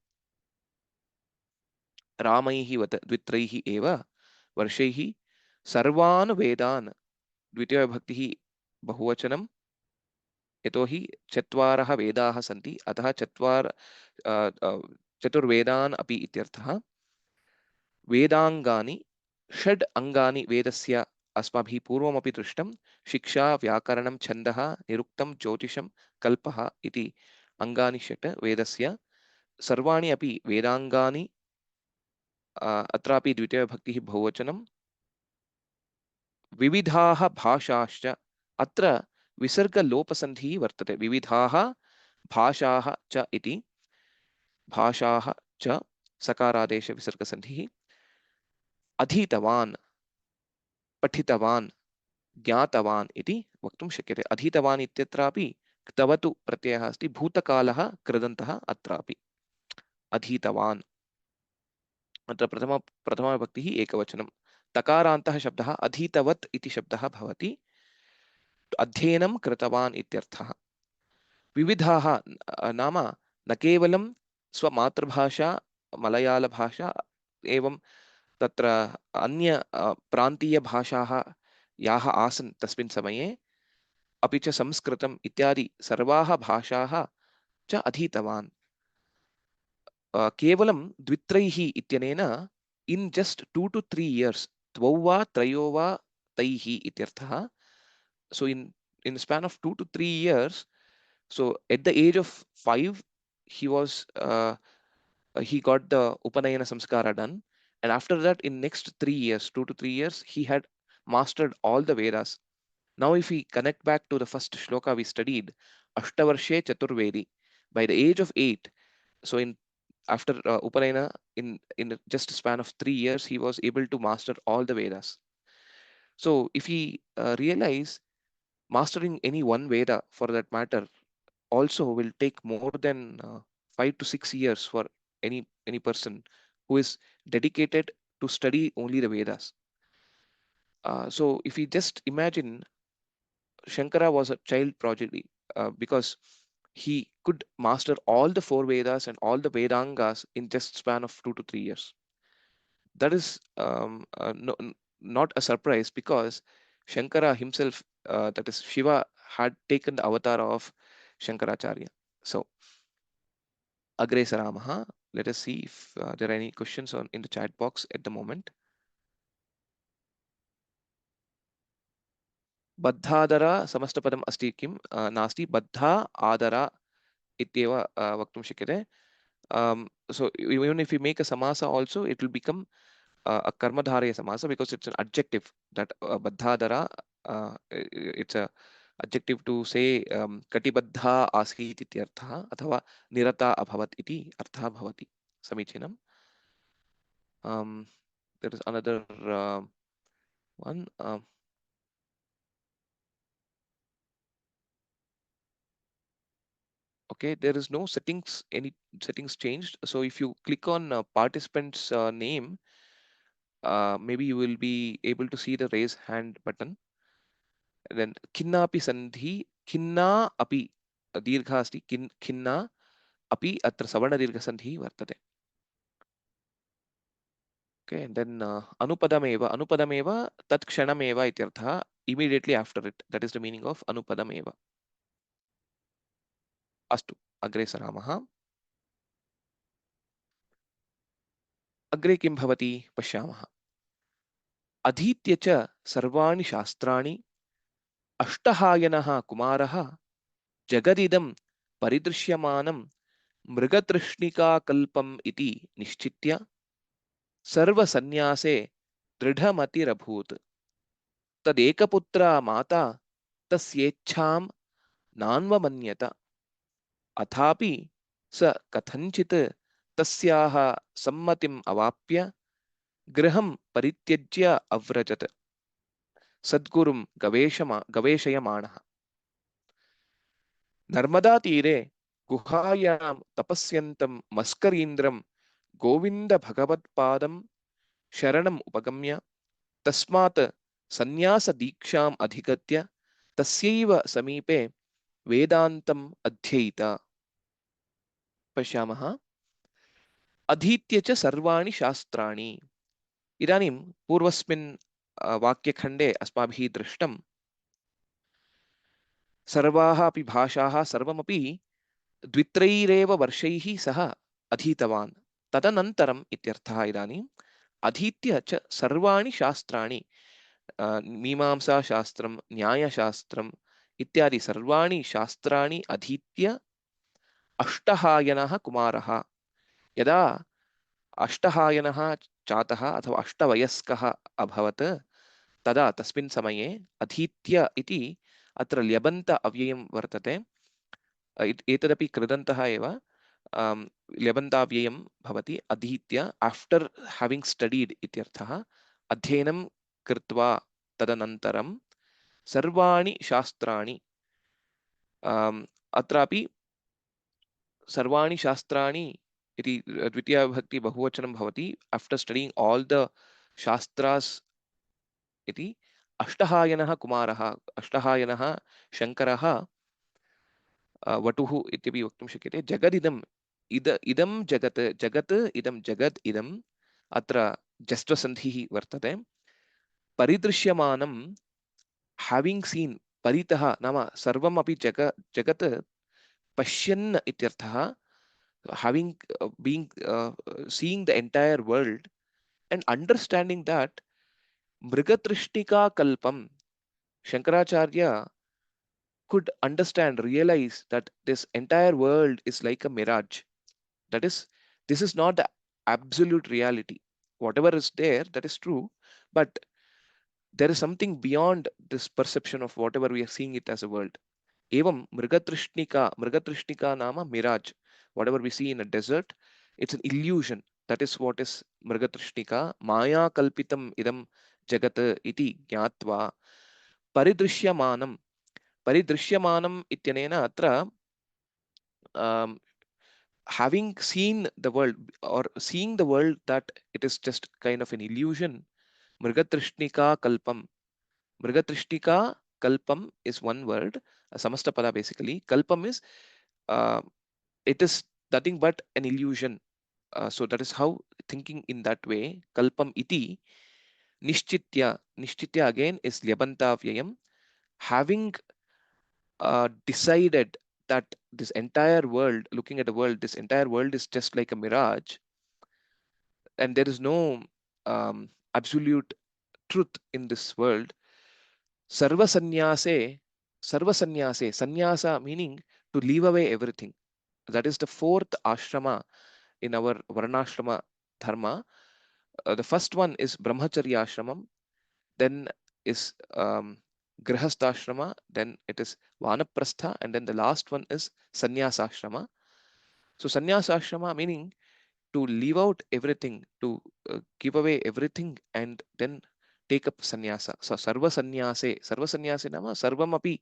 रामैः वत् द्वित्रैः एव वर्षैः. सर्वान् वेदान्, द्वितीयविभक्तिः बहुवचनं. यतोहि चत्वारः वेदाः सन्ति, अतः चतुर्वेदान् अपि इत्यर्थः. वेदाङ्गानि, षड् अङ्गानि वेदस्य अस्माभिः पूर्वमपि दृष्टं. शिक्षा, व्याकरणं, छन्दः, निरुक्तं, ज्योतिषं, कल्पः इति अङ्गानि षट् वेदस्य. सर्वाणि अपि वेदाङ्गानि. अत्रापि द्वितीयविभक्तिः बहुवचनं. विविधाः भाषाश्च. अत्र विसर्गलोपसन्धिः वर्तते. विविधाः भाषाः च इति. भाषाः च सकारादेश विसर्गसन्धिः. अधीतवान्, पठितवान्, ज्ञातवान् इति वक्तुं शक्यते. अधीतवान् इत्यत्रापि क्तवतु प्रत्ययः अस्ति. भूतकालः कृदन्तः अत्रापि. अधीतवान्. अत्र प्रथमविभक्तिः एकवचनं. तकारान्तः शब्दः अधीतवत् इति शब्दः भवति. अध्ययनं कृतवान् इत्यर्थः. विविधाः नाम न केवलं स्वमातृभाषा मलयालभाषा एवं तत्र अन्य प्रान्तीयभाषाः याः आसन् तस्मिन् समये, अपि च संस्कृतम् इत्यादि सर्वाः भाषाः च अधीतवान्. केवलं द्वित्रैः इत्यनेन इन् जस्ट् 2 to 3 years, द्वौ वा त्रयो वा तैः इत्यर्थः. So in span of 2 to 3 years, so at the age of 5, he got the Upanayana Samskara done, and after that in next 3 years, 2 to 3 years, he had mastered all the Vedas. Now if we connect back to the first shloka we studied, Ashtavarshe Chaturvedi, by the age of 8, so after Upanayana, in just a span of 3 years, he was able to master all the Vedas. So if we realize mastering any one Veda for that matter also will take more than 5 to 6 years for any person who is dedicated to study only the Vedas. So if you just imagine, Shankara was a child prodigy because he could master all the 4 Vedas and all the Vedangas in just span of 2 to 3 years. That is not a surprise, because Shankara himself, that is Shiva, had taken the avatar of Shankaracharya. So Agre Saramaha, let us see if there are any questions in the chat box at the moment. Baddhadara samastapadam asti kim nasti baddha adara ityeva vaktum shakyate. So even if we make a samasa also, it will become a karmadharaya samasa, because it's an adjective. That baddhadara, it's a adjective to say katibaddha asit iti artha, athava nirata abhavat iti artha bhavati. Samichinam. There is another one. Okay, there is no settings, any settings changed. So if you click on participant's name, maybe you will be able to see the raise hand button. And then kinna api sandhi, kinna api dirgha asti, kinna api atra savarna dirgha sandhi vartate. Okay, and then anupadameva tat kshanameva ityartha, immediately after it. That is the meaning of anupadameva. Astu agre saramaha. Agre kim bhavati pashyamaha. Adhitya cha sarvani shastrani अष्टहायनः कुमारः जगदिदं परिदृश्यमानं मृगतृष्णिकाकल्पम् इति निश्चित्य सर्वसन्न्यासे दृढमतिरभूत्। तदेकपुत्रा माता तस्येच्छां नान्वमन्यत। अथापि स कथञ्चित् तस्याः सम्मतिम् अवाप्य गृहं परित्यज्य अव्रजत्। सद्गुरुं गवेषयमाणः। नर्मदातीरे गुहायां तपस्यन्तं मस्करीन्द्रं गोविन्दभगवत्पादं शरणम् उपगम्य तस्मात् सन्न्यासदीक्षाम् अधिगत्य तस्यैव समीपे वेदान्तम् अध्येत। पश्यामः। अधीत्य च सर्वाणि शास्त्राणि। इदानीं पूर्वस्मिन् वाक्यखण्डे अस्माभिः दृष्टं सर्वाः अपि भाषाः सर्वमपि द्वित्रैरेव वर्षैः सः अधीतवान्। तदनन्तरम् इत्यर्थः। इदानीम् अधीत्य च सर्वाणि शास्त्राणि, मीमांसाशास्त्रं, न्यायशास्त्रम् इत्यादि सर्वाणि शास्त्राणि अधीत्य अष्टहायनः कुमारः। यदा अष्टहायनः जातः अथवा अष्टवयस्कः अभवत्, तदा तस्मिन् समये अधीत्य इति अत्र ल्यबन्त अव्ययं वर्तते। एतदपि कृदन्तः एव। ल्यबन्ताव्ययं भवति अधीत्य, आफ्टर् हैविंग स्टडीड इत्यर्थः। अध्ययनं कृत्वा तदनन्तरं सर्वाणि शास्त्राणि, अत्रापि सर्वाणि शास्त्राणि इति द्वितीया विभक्ति बहुवचनं भवति। After studying all the shastras इति अष्टहायनः कुमारः, अष्टहायनः शङ्करः वटुः इत्यपि वक्तुं शक्यते। जगदिदम् इदं जगत्, जगत् इदं जगद् इदम्, अत्र जस्त्वसन्धिः वर्तते। परिदृश्यमानं, हैविंग सीन, परितः नाम सर्वमपि जगत् पश्यन् इत्यर्थः। Having being seeing the entire world and understanding that मृगतृष्णिका कल्पम, Shankaracharya could understand, realize that this entire world is like a mirage. That is, this is not the absolute reality. Whatever is there, that is true, but there is something beyond this perception of whatever we are seeing it as a world. Evam Mrigatrishnika nama mirage. Whatever we see in a desert, it's an illusion. That is what is Mrigatrishnika. Maya kalpitam idam jagat iti jnatva paridrishyamanam. Paridrishyamanam ityanena atra having seen the world or seeing the world that it is just kind of an illusion. Mrigatrishnika kalpam. Mrigatrishnika kalpam is one word, a samastapada basically. Kalpam is it is nothing but an illusion. So that is how thinking in that way. Kalpam iti nishchitya. Nishchitya again is lyabanta vyayam. Having decided that this entire world, looking at the world, this entire world is just like a mirage, and there is no absolute truth in this world. Sarva sannyase, sannyasa meaning to leave away everything. That is the fourth ashrama in our varnashrama dharma. The first one is brahmacharya ashramam, then is grihasthashrama, then it is vanaprastha, and then the last one is sannyasashrama. So sannyasashrama meaning to leave out everything, to give away everything, and then take up sannyasa. So sarva sannyase nama sarvam api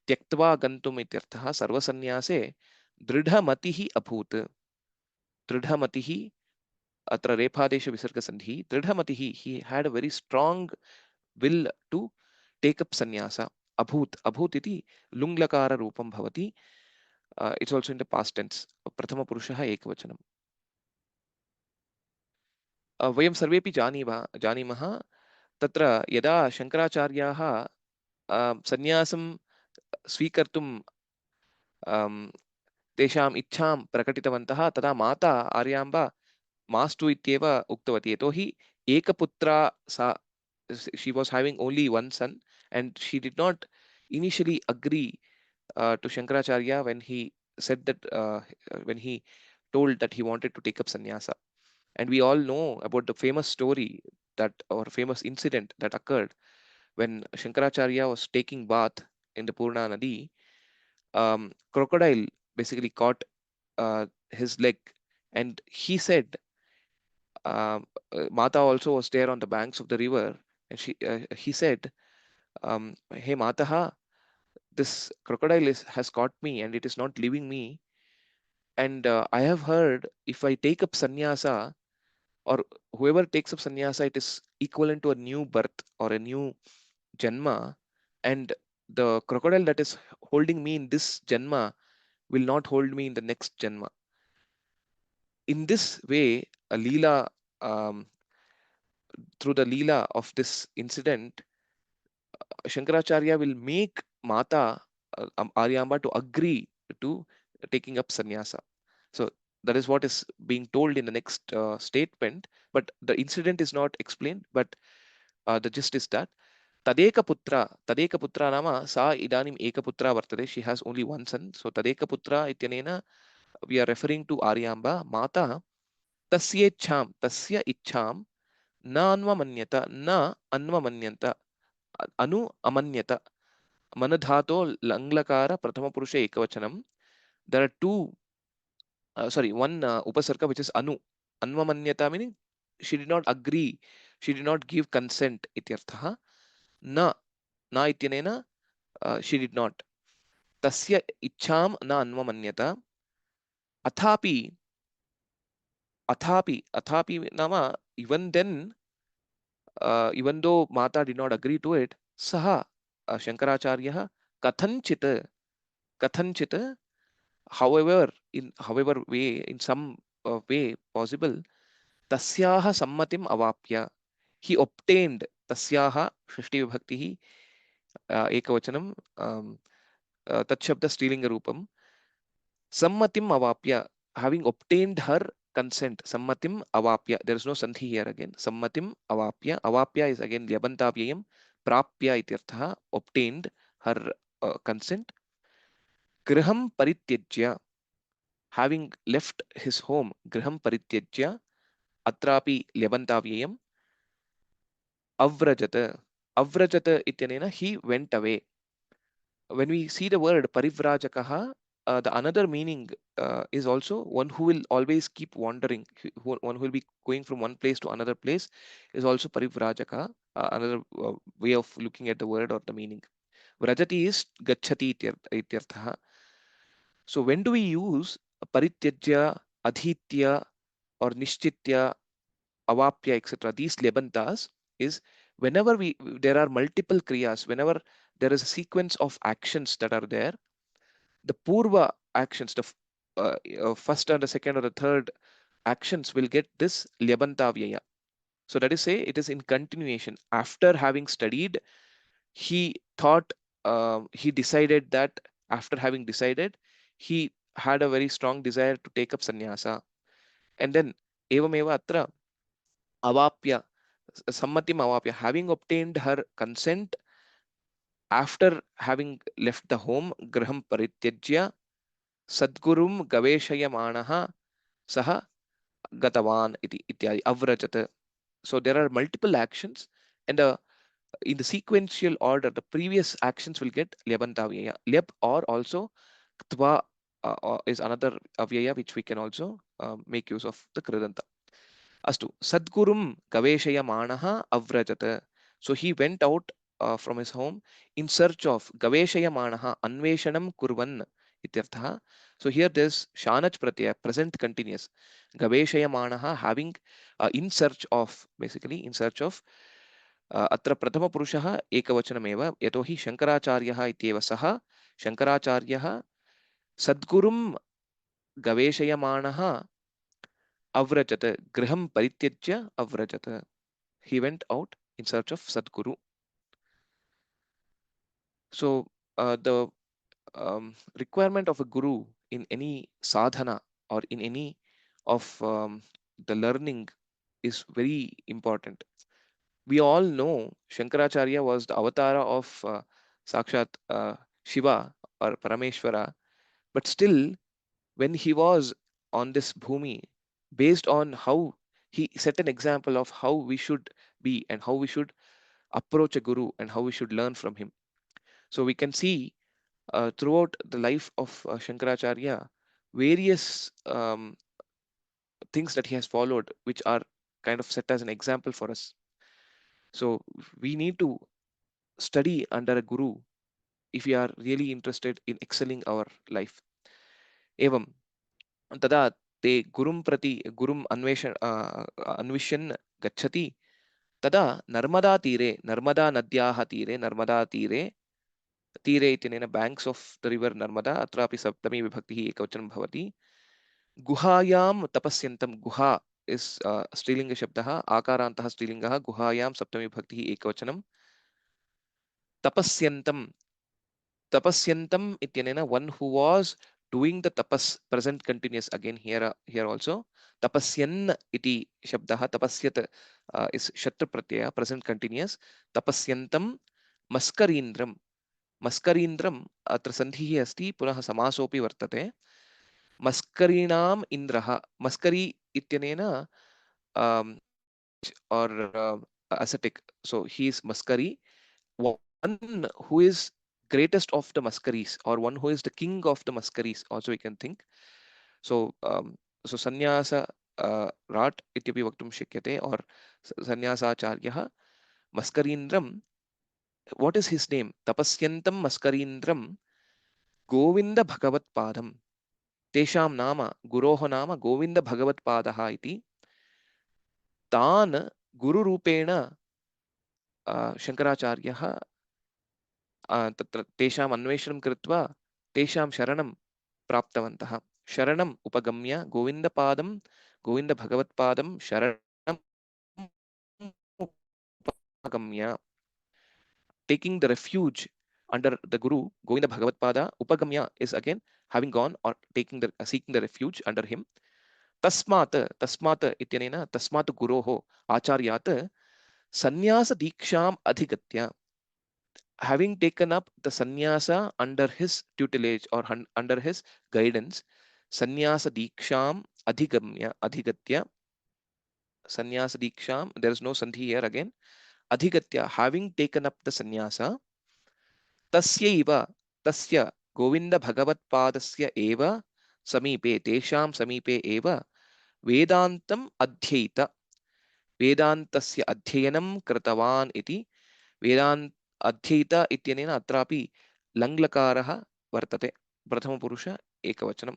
tyaktva gantum ityartha. Sarva sannyase dridhamatihi abhut. Dridhamatihi atra rephadesh visarga sandhi. Dridhamatihi, he had a very strong will to take up sannyasa. Abhut iti lunglakara rupam bhavati. It's also in the past tense. Prathama purushaha ekvachanam. वयं सर्वेपि जानीमः तत्र यदा शङ्कराचार्याः सन्यासं स्वीकर्तुं तेषाम् इच्छां प्रकटितवन्तः तदा माता आर्याम्बा मास्तु इत्येव उक्तवती यतोहि एकपुत्रा सा she was having only one son and she did not initially agree to Shankaracharya when he said that when he told that he wanted to take up sannyasa. And we all know about the famous story that or famous incident that occurred when Shankaracharya was taking bath in the Purna Nadi. Crocodile basically caught his leg, and he said, Mata also was there on the banks of the river, and he said, "Hey Mataha, this crocodile has caught me, and it is not leaving me. And I have heard if I take up sannyasa, or whoever takes up sannyasa, it is equivalent to a new birth or a new janma, and the crocodile that is holding me in this janma will not hold me in the next janma." In this way, a leela, through the leela of this incident, Shankaracharya will make Mata Aryamba to agree to taking up sannyasa. So that is what is being told in the next statement, but the incident is not explained, but the gist is that Tadeka putra nama sa idanim ekaputra vartade. She has only one son. So Tadeka putra ityanena we are referring to Aryamba. Mata tasya ichham na anvamanyata na anvamanyanta anu amanyata. Manadhato langlakara prathama purusha ekavachanam. There are two one upasarga which is anu. Anvamanyata meaning she did not agree, she did not give consent ityartha. Na ityanena she did not. Tasya ichham na anvamanyata. Athapi nama even then, even though Mata did not agree to it, saha Shankaracharya kathanchit however way, in some way possible, tasyaha sammatim avapya, he obtained tasyaha shashti vibhaktihi ekavachanam tat shabda strilinga rupam sammatim avapya, having obtained her consent. Sammatim avapya, there is no sandhi here again. Sammatim avapya is again lyabantavyayam. Prapya ityartha, obtained her consent. Griham parityajya, having left his home. Griham parityajya atrapi lyabantavyayam. Avrajata ityanena he went away. When we see the word parivrajakaha, the another meaning is also one who will always keep wandering, one who will be going from one place to another place is also parivrajaka, another way of looking at the word or the meaning. Vrajati is gachati ityartha. So when do we use parityajya, adhitya, or nishchitya, avapya, etc.? These lebantas is whenever there are multiple kriyas, whenever there is a sequence of actions that are there, the purva actions, the first and the second or the third actions will get this lebanta vyaya. So that is say it is in continuation. After having studied, he thought, he decided that after having decided, he had a very strong desire to take up sannyasa. And then evameva atra avapya, sammatim avapya, having obtained her consent after having left the home, graham parityajya sadgurum gaveshayamanaha saha gatavan iti ityadi avrajat. So there are multiple actions, and in the sequential order, the previous actions will get lebantavyaya. Leb or also tva is another avyaya which we can also make use of the kridanta. Astu sadgurum gaveshayamanaha avrajat. So he went out from his home in search of gaveshayamanaha, anveshanam kurvan ityartha. So here there's shanach pratyaya, present continuous. Gaveshayamanaha, having, in search of, basically in search of. अत्र प्रथमपुरुषः एकवचनमेव, यतोहि शङ्कराचार्यः इत्येव सः शङ्कराचार्यः सद्गुरुं गवेषयमाणः अव्रजत, गृहं परित्यज्य अव्रजत. He went out in search of Sadguru. So the requirement of a guru in any sadhana or in any of the learning is very important. We all know Shankaracharya was the avatara of Sakshat Shiva or Parameshwara, but still, when he was on this bhumi, based on how he set an example of how we should be and how we should approach a guru and how we should learn from him. So we can see throughout the life of Shankaracharya various things that he has followed, which are kind of set as an example for us. So we need to study under a guru if we are really interested in excelling our life. Evam tada te gurum prati gurum anvishan gachati tada narmada tire, narmada nadyah tire, narmada tire, tire itinena banks of the river Narmada, atrapi saptami vibhakti ekavachanam bhavati. Guhayam tapasyantam, guha is strilinga shabdah, akarantah strilingah, guhayam saptami vibhakti ekavachanam. Tapasyantam, tapasyantam ityanena, one who was doing the tapas, present continuous again here also. Tapasyan iti shabdah, tapasyat is shatra pratyaya, present continuous. Tapasyantam maskarindram, maskarindram अत्र सन्धिः अस्ति, पुनः समासोऽपि वर्तते. मस्करीणाम् इन्द्रः, मस्करी इत्यनेन or ascetic. So he is maskari, one who is greatest of the maskaris, or one who is the king of the maskaris also we can think. So so sannyasa rat ityapi vaktum shakyate, or sannyasacharya maskarindram. What is his name? Tapasyantam maskarindram govinda bhagavatpadam. Tesham nama guroho nama govinda bhagavatpadaha iti. Tan guru rupena Shankaracharya तत्र तेषाम् अन्वेषणं कृत्वा तेषां शरणं प्राप्तवन्तः. शरणम् उपगम्य गोविन्दपादं, गोविन्दभगवत्पादं शरणम् उपगम्य, taking the refuge under the Guru, Govinda Bhagavatpada. Upagamya is again having gone or taking the seeking the refuge under him. Tasmat, tasmat ityanena, tasmat guroho acharyat sannyasa diksham adhigatya. Having taken up the sannyasa under his tutelage or under his guidance, sannyasa diksham adhigatya, sannyasa diksham, there is no sandhi here again, adhigatya, having taken up the sannyasa, tasyaiva, tasya govinda bhagavat padasya eva samipe, tesham samipe eva vedantam adhyaita, vedantasya adhyayanam kritavan iti. Vedant अध्येता इत्यनेन अत्रापि लङ्लकारः वर्तते, प्रथमपुरुष एकवचनम्,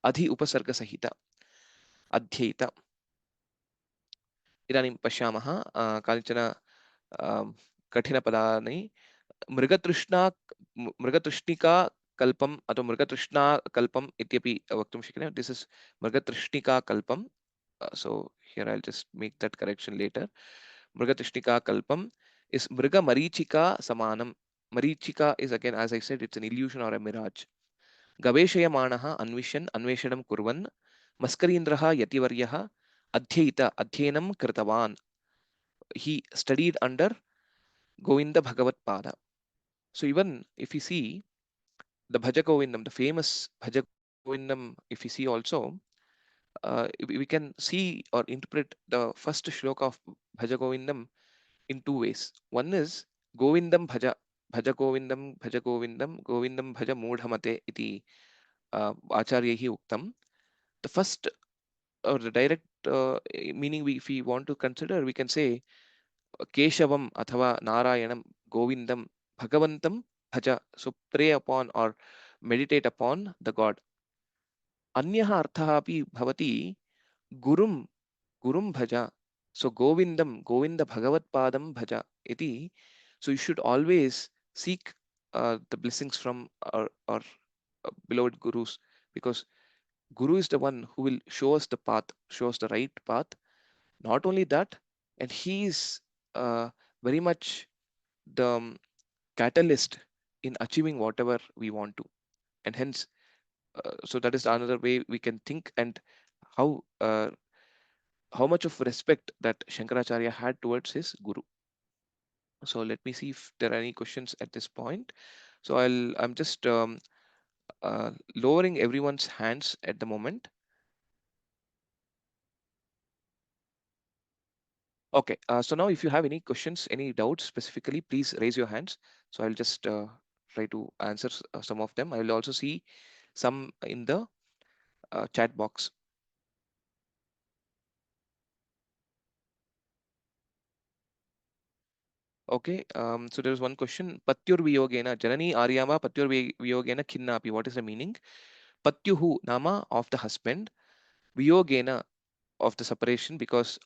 अधि उपसर्गसहित अध्येता। इदानीं पश्यामः कानिचन कठिनपदानि। मृगतृष्णिका कल्पम् अथवा मृगतृष्णा कल्पम् इत्यपि वक्तुं शक्यते। दिस् इस् मृगतृष्णिका कल्पम्. So here I'll just make that correction later. Mrigatishnika kalpam is Mriga Marichika Samanam. Marichika is, again, as I said, it's an illusion or a mirage. Gaveshayamanaha Anvishan Anveshanam Kurvan Maskarindraha Yativaryaha Adhyaita Adhyenam Kritavan. He studied under Govinda Bhagavatpada. So even if you see the Bhajagovindam, the famous Bhajagovindam, if you see also, we can see or interpret the first shloka of Bhajagovindam in two ways. One is Govindam Bhaja, Bhaja Govindam, Bhaja Govindam, Govindam Bhaja Moodhamate iti Acharyahi Uktam. The first or the direct meaning, if we want to consider, we can say Keshavam athava Narayanam Govindam Bhagavantam Bhaja. So pray upon or meditate upon the God. Anyaha arthaha api bhavati Gurum Gurum Bhaja. So Govindam Govinda Bhagavatpadam Bhaja iti. So you should always seek the blessings from our beloved gurus, because Guru is the one who will show us the path, show us the right path. Not only that, and he is very much the catalyst in achieving whatever we want to. And hence, so that is another way we can think, and how much of respect that Shankaracharya had towards his Guru. So let me see if there are any questions at this point. So I'm just lowering everyone's hands at the moment. Okay, so now if you have any questions, any doubts specifically, please raise your hands. So I'll just try to answer some of them. I will also see some in the chat box. Okay, so there is one question. Patyur viyogena janani aryama patyur viyogena khinnapi. What is the meaning? Patyuhu nama of the husband, viyogena of the separation, because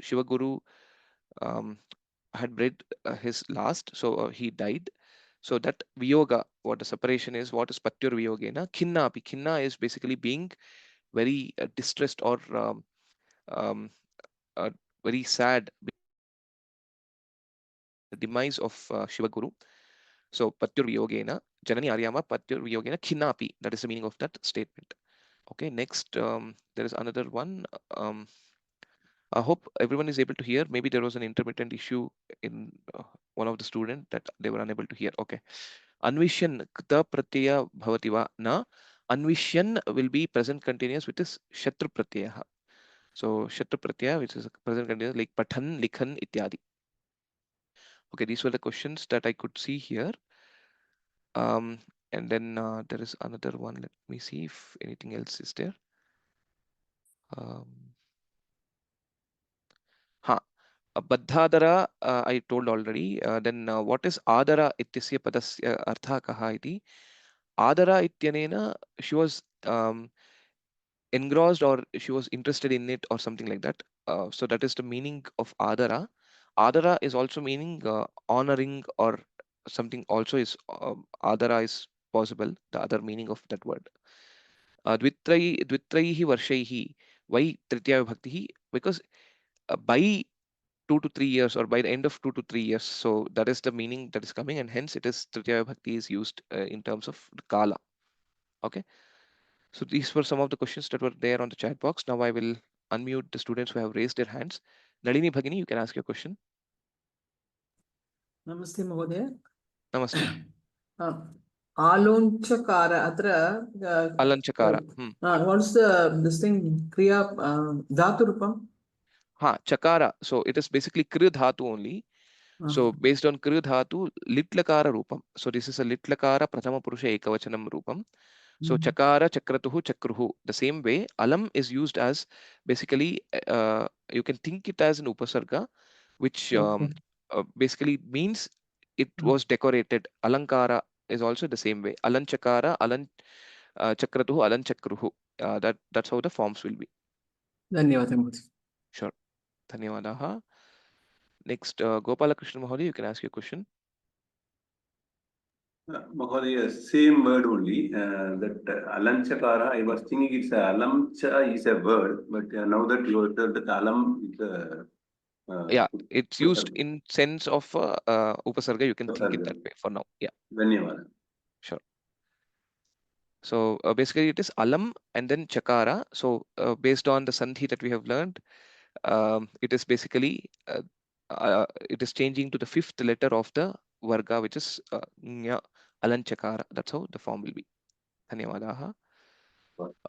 Shiva Guru had bred his last, so he died. So that viyoga, what the separation is, what is patyur viyogena? Khinnapi. Khinna is basically being very distressed or um, very sad because of the demise of Shiva Guru. So patyur viyogena janani aryama patyur viyogena khinnapi. That is the meaning of that statement. Okay, next there is another one. I hope everyone is able to hear. Maybe there was an intermittent issue in one of the students that they were unable to hear. Okay. Anvishan kta pratyaya bhavati va na. Anvishan will be present continuous with this shatru pratyaya. So shatru pratyaya, which is a present continuous, like pathan, likhan, ityadi. Okay, these were the questions that I could see here. And then there is another one. Let me see if anything else is there. Baddhadara, I told already. Then what is adara ityasya padasya artha kaha iti? Adara ityanena, she was engrossed or she was interested in it or something like that. So that is the meaning of adara. Adara is also meaning honoring or something. Also is adara is possible. The other meaning of that word. Dvitraihi varshaihi. Why Tritiya Vibhaktihi? Because by 2 to 3 years, or by the end of 2 to 3 years. So that is the meaning that is coming, and hence it is Tritiya Bhakti is used in terms of Kala. Okay. So these were some of the questions that were there on the chat box. Now I will unmute the students who have raised their hands. Nalini Bhagini, you can ask your question. Namaste Mahodaya. Namaste. Alonchakara atra Alanchakara. what's this thing Kriya Dhatu Rupam? Chakara. So it is basically Kriya Dhatu only. So based on Kriya Dhatu, Litlakara Rupam. So this is a Litlakara Prathama Purusha Ekavachanam Rupam. So Chakara, Chakratuhu, Chakruhu. The same way, Alam is used as basically, you can think it as an Upasarga, which basically means it was decorated. Alankara is also the same way. Alanchakara, chakratuhu, alanchakruhu. That's how the forms will be. Dhanyavadah, Modi. Sure. Dhanyavadaha. Next, Gopalakrishna Mahodaya, you can ask your question. Mahodaya, same word only. That alanchakara, I was thinking it's a alamcha is a word, but now that you heard that alam is a Yeah, it's used in sense of upasarga. You can think it that way for now. Yeah. Dhanyavada. Sure. So basically it is alam and then chakara. So based on the sandhi that we have learned, it is basically it is changing to the fifth letter of the varga, which is nya, alanchakara. That's how the form will be. Dhanyavadaha.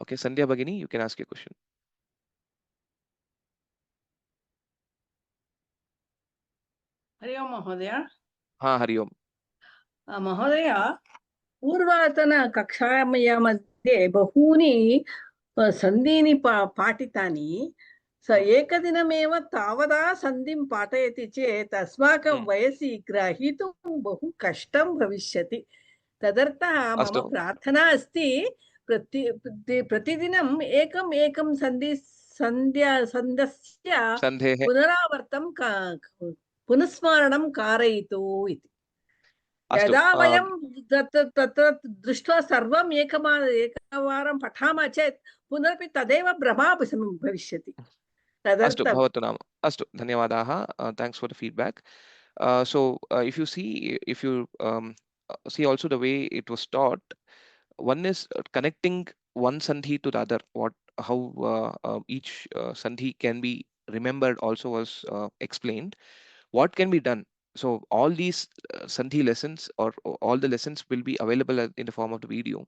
Okay, Sandhya Bhagini, you can ask your question. Hari Om महोदय। Hari Om. महोदय, पूर्वतनकक्षायां मध्ये बहूनि सन्धीनि पाठितानि। एकदिनमेव तावदा सन्धिं पाठयति चेत् अस्माकं वयसि ग्रहीतुं बहु कष्टं भविष्यति। तदर्थं मम प्रार्थना अस्ति प्रतिदिनम् एकं सन्ध्यस्य पुनरावर्तं पुनस्मरणं कारयतु इति। यदा वयं तत्र दृष्ट्वा सर्वम् एकवारं पठामः चेत् पुनरपि तदेव भ्रमः भविष्यति। Astu bhavatu nama. Astu dhanyavadaha. Thanks for the feedback. So if you see see also the way it was taught, one is connecting one sandhi to the other. How each sandhi can be remembered also was explained. What can be done? So all these sandhi lessons or all the lessons will be available in the form of the video.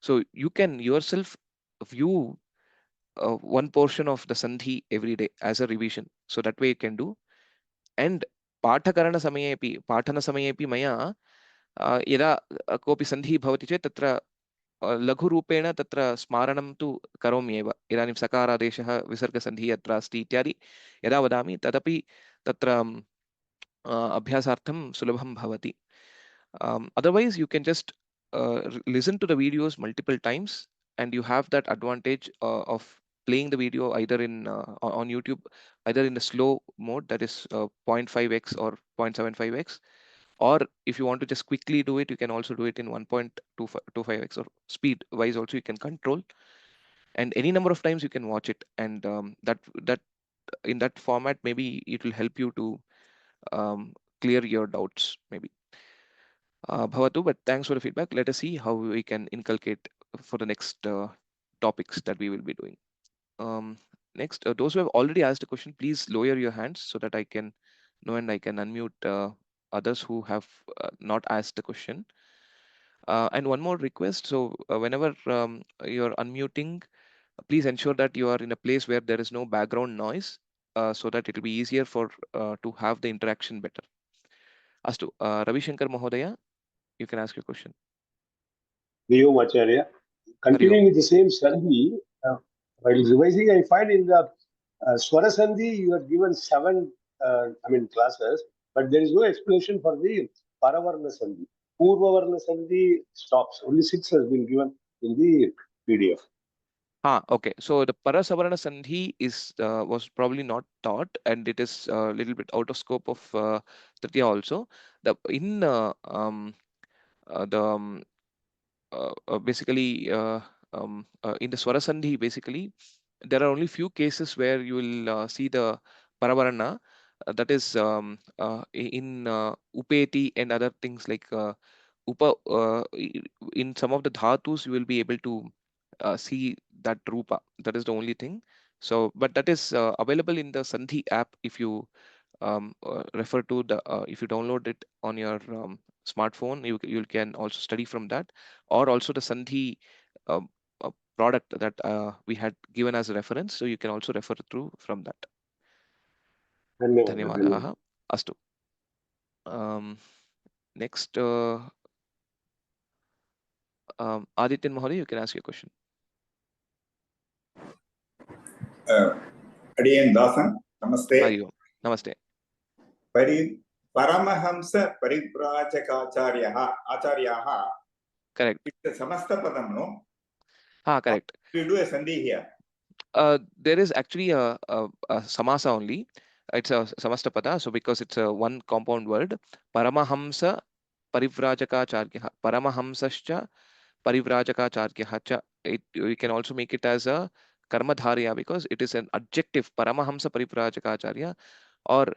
So you can yourself view one portion of the sandhi every day as a revision. So that way you can do. And पाठकरण समयेपि पाठन समयेपि मया यदा कोऽपि सन्धिः भवति चेत् तत्र लघुरूपेण तत्र स्मारणं तु करोमि एव। इदानीं सकारादेशः विसर्गसन्धिः अत्र अस्ति इत्यादि यदा वदामि तदपि तत्र अभ्यासार्थं सुलभं भवति। Otherwise you can just listen to the videos multiple times and you have that advantage of playing the video either in on YouTube, either in the slow mode, that is 0.5x or 0.75x, or if you want to just quickly do it, you can also do it in 1.25x, or speed wise also you can control, and any number of times you can watch it, and that in that format maybe it will help you to clear your doubts maybe. Bhavatu, but thanks for the feedback. Let us see how we can inculcate for the next topics that we will be doing. Next, those who have already asked a question, please lower your hands so that I can know and I can unmute others who have not asked the question. And one more request. So whenever you're unmuting, please ensure that you are in a place where there is no background noise so that it will be easier for to have the interaction better. Astu, Ravi Shankar Mahodaya, you can ask your question. Vyoma-acharya. Continuing with the same sandhi, while revising, I find in the Swara Sandhi, you have given 7 classes, but there is no explanation for the Paravarna Sandhi. Purvavarna Sandhi stops. Only 6 has been given in the PDF. Okay. So the Parasavarna Sandhi is was probably not taught, and it is a little bit out of scope of Tritiya also. Basically in the Swara Sandhi, basically there are only few cases where you will see the Paravarana. That is in Upeti and other things like Upa. In some of the dhatus, you will be able to see that rupa. That is the only thing. So, but that is available in the Sandhi app if you refer to the if you download it on your smartphone, you can also study from that, or also the Sandhi product that we had given as a reference, so you can also refer through from that. Dhanyavadaha. Astu. Next, Adityan Mahodaya, you can ask your question. Adiyan Dasan, namaste. Hari Om. Namaste. Very Paramahamsa Parivrajakacharyah, Acharyaha. Correct. It's a Samastapadam, no? Correct. You do a Sandhi here. There is actually a samasa only. It's a samastapada. So because it's a one compound word, Paramahamsa Parivrajakacharyah, Paramahamsascha Parivrajakacharyah cha. You can also make it as a karmadharya because it is an adjective, Paramahamsa Parivrajakacharya, or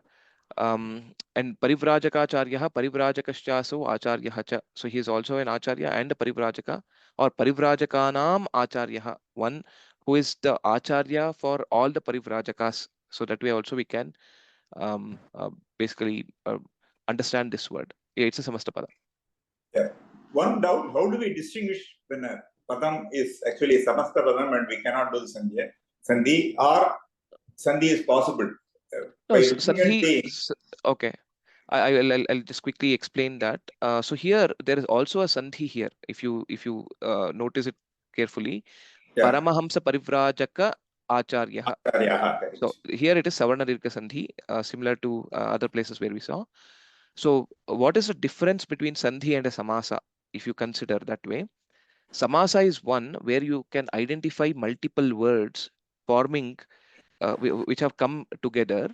and Parivrajakacharyah, Parivrajakaschyaso Acharyah cha. So he is also an Acharya and a Parivrajaka, or Parivrajakaanam Acharyah, one who is the Acharya for all the Parivrajakas. So that way also we can basically understand this word. Yeah, it's a Samastapada. Yeah. One doubt, how do we distinguish when a Padam is actually a Samastapadam and we cannot do the Sandhi, or Sandhi is possible? No, Sandhi, okay. I'll just quickly explain that. So here there is also a Sandhi here. If you notice it carefully, Paramahamsa Parivrajaka Acharya. So here it is Savarna Dirgha Sandhi, similar to other places where we saw. So what is the difference between Sandhi and a Samasa? If you consider that way, Samasa is one where you can identify multiple words forming which have come together,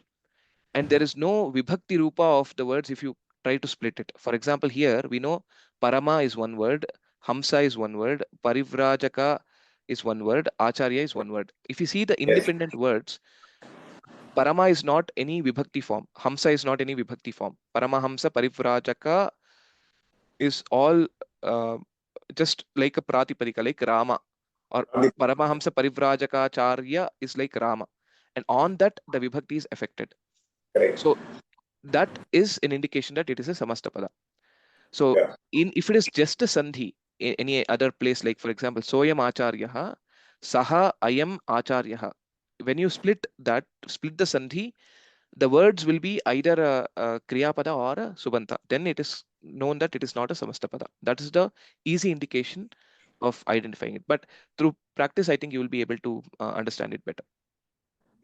and there is no vibhakti rupa of the words if you try to split it. For example, here we know Parama is one word, Hamsa is one word, Parivrajaka is one word, Acharya is one word. If you see the independent words, Parama is not any vibhakti form, Hamsa is not any vibhakti form, Paramahamsa, Parivrajaka is all just like a Pratipadika, like Rama, or Paramahamsa Parivrajaka is like Rama, and on that the vibhakti is affected. So that is an indication that it is a Samastapada. So if it is just a Sandhi in any other place, like for example, Soyam Acharyaha, Saha Ayam Acharyaha, when you split the Sandhi, the words will be either a Kriyapada or a Subanta. Then it is known that it is not a Samastapada. That is the easy indication of identifying it. But through practice, I think you will be able to understand it better.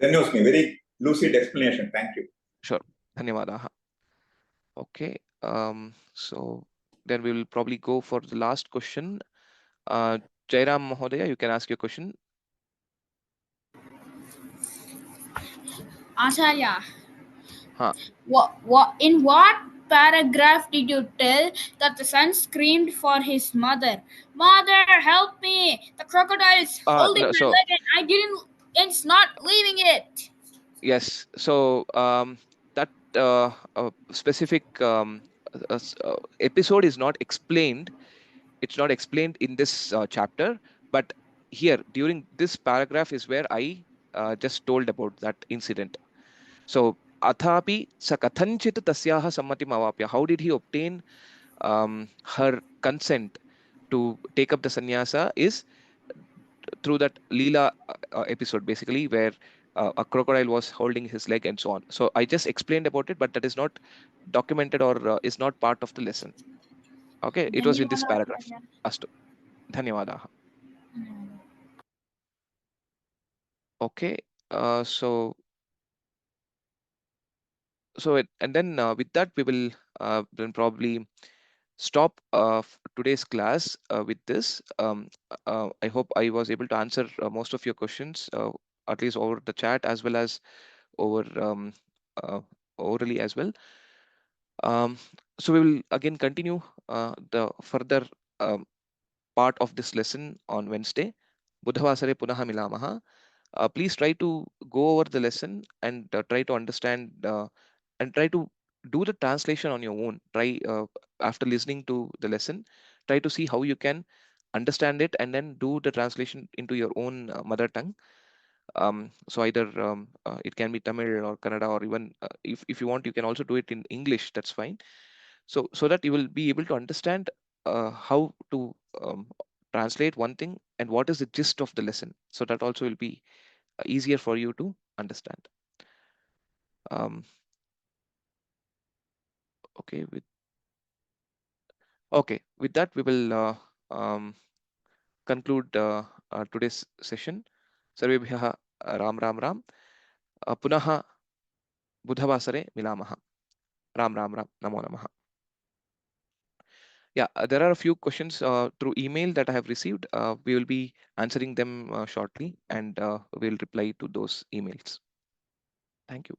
Dhanyosmi, very lucid explanation. Thank you. Sure. Dhanyavadaha. Okay. So then we will probably go for the last question. Jairam Mahodaya, you can ask your question. Acharya, in what paragraph did you tell that the son screamed for his mother? Mother, help me! The crocodile is holding my leg and it's not leaving it. Yes. So that specific episode is not explained. It's not explained in this chapter, but here during this paragraph is where I just told about that incident. So athapi sa kathanchit tasyaha sammatim avapya. How did he obtain her consent to take up the sannyasa is through that Leela episode, basically, where a crocodile was holding his leg and so on. So I just explained about it, but that is not documented or is not part of the lesson. Okay, it was in this paragraph. Astu. Dhanyavadaha. Okay, so and then with that we will then probably stop today's class with this. I hope I was able to answer most of your questions, at least over the chat as well as over orally as well. So we will again continue the further part of this lesson on Wednesday. Buddhavasare punaha milamaha. Please try to go over the lesson and try to understand and try to do the translation on your own. Try after listening to the lesson, try to see how you can understand it and then do the translation into your own mother tongue. So either it can be Tamil or Kannada, or even if you want, you can also do it in English. That's fine. So that you will be able to understand how to translate one thing and what is the gist of the lesson. So that also will be easier for you to understand. Okay, with that we will conclude today's session. Sarvebhyah Ram Ram Ram. Punaha Buddhavasare Milamaha. Ram Ram Ram. Namo Namaha. Yeah, there are a few questions through email that I have received. We will be answering them shortly, and we'll reply to those emails. Thank you.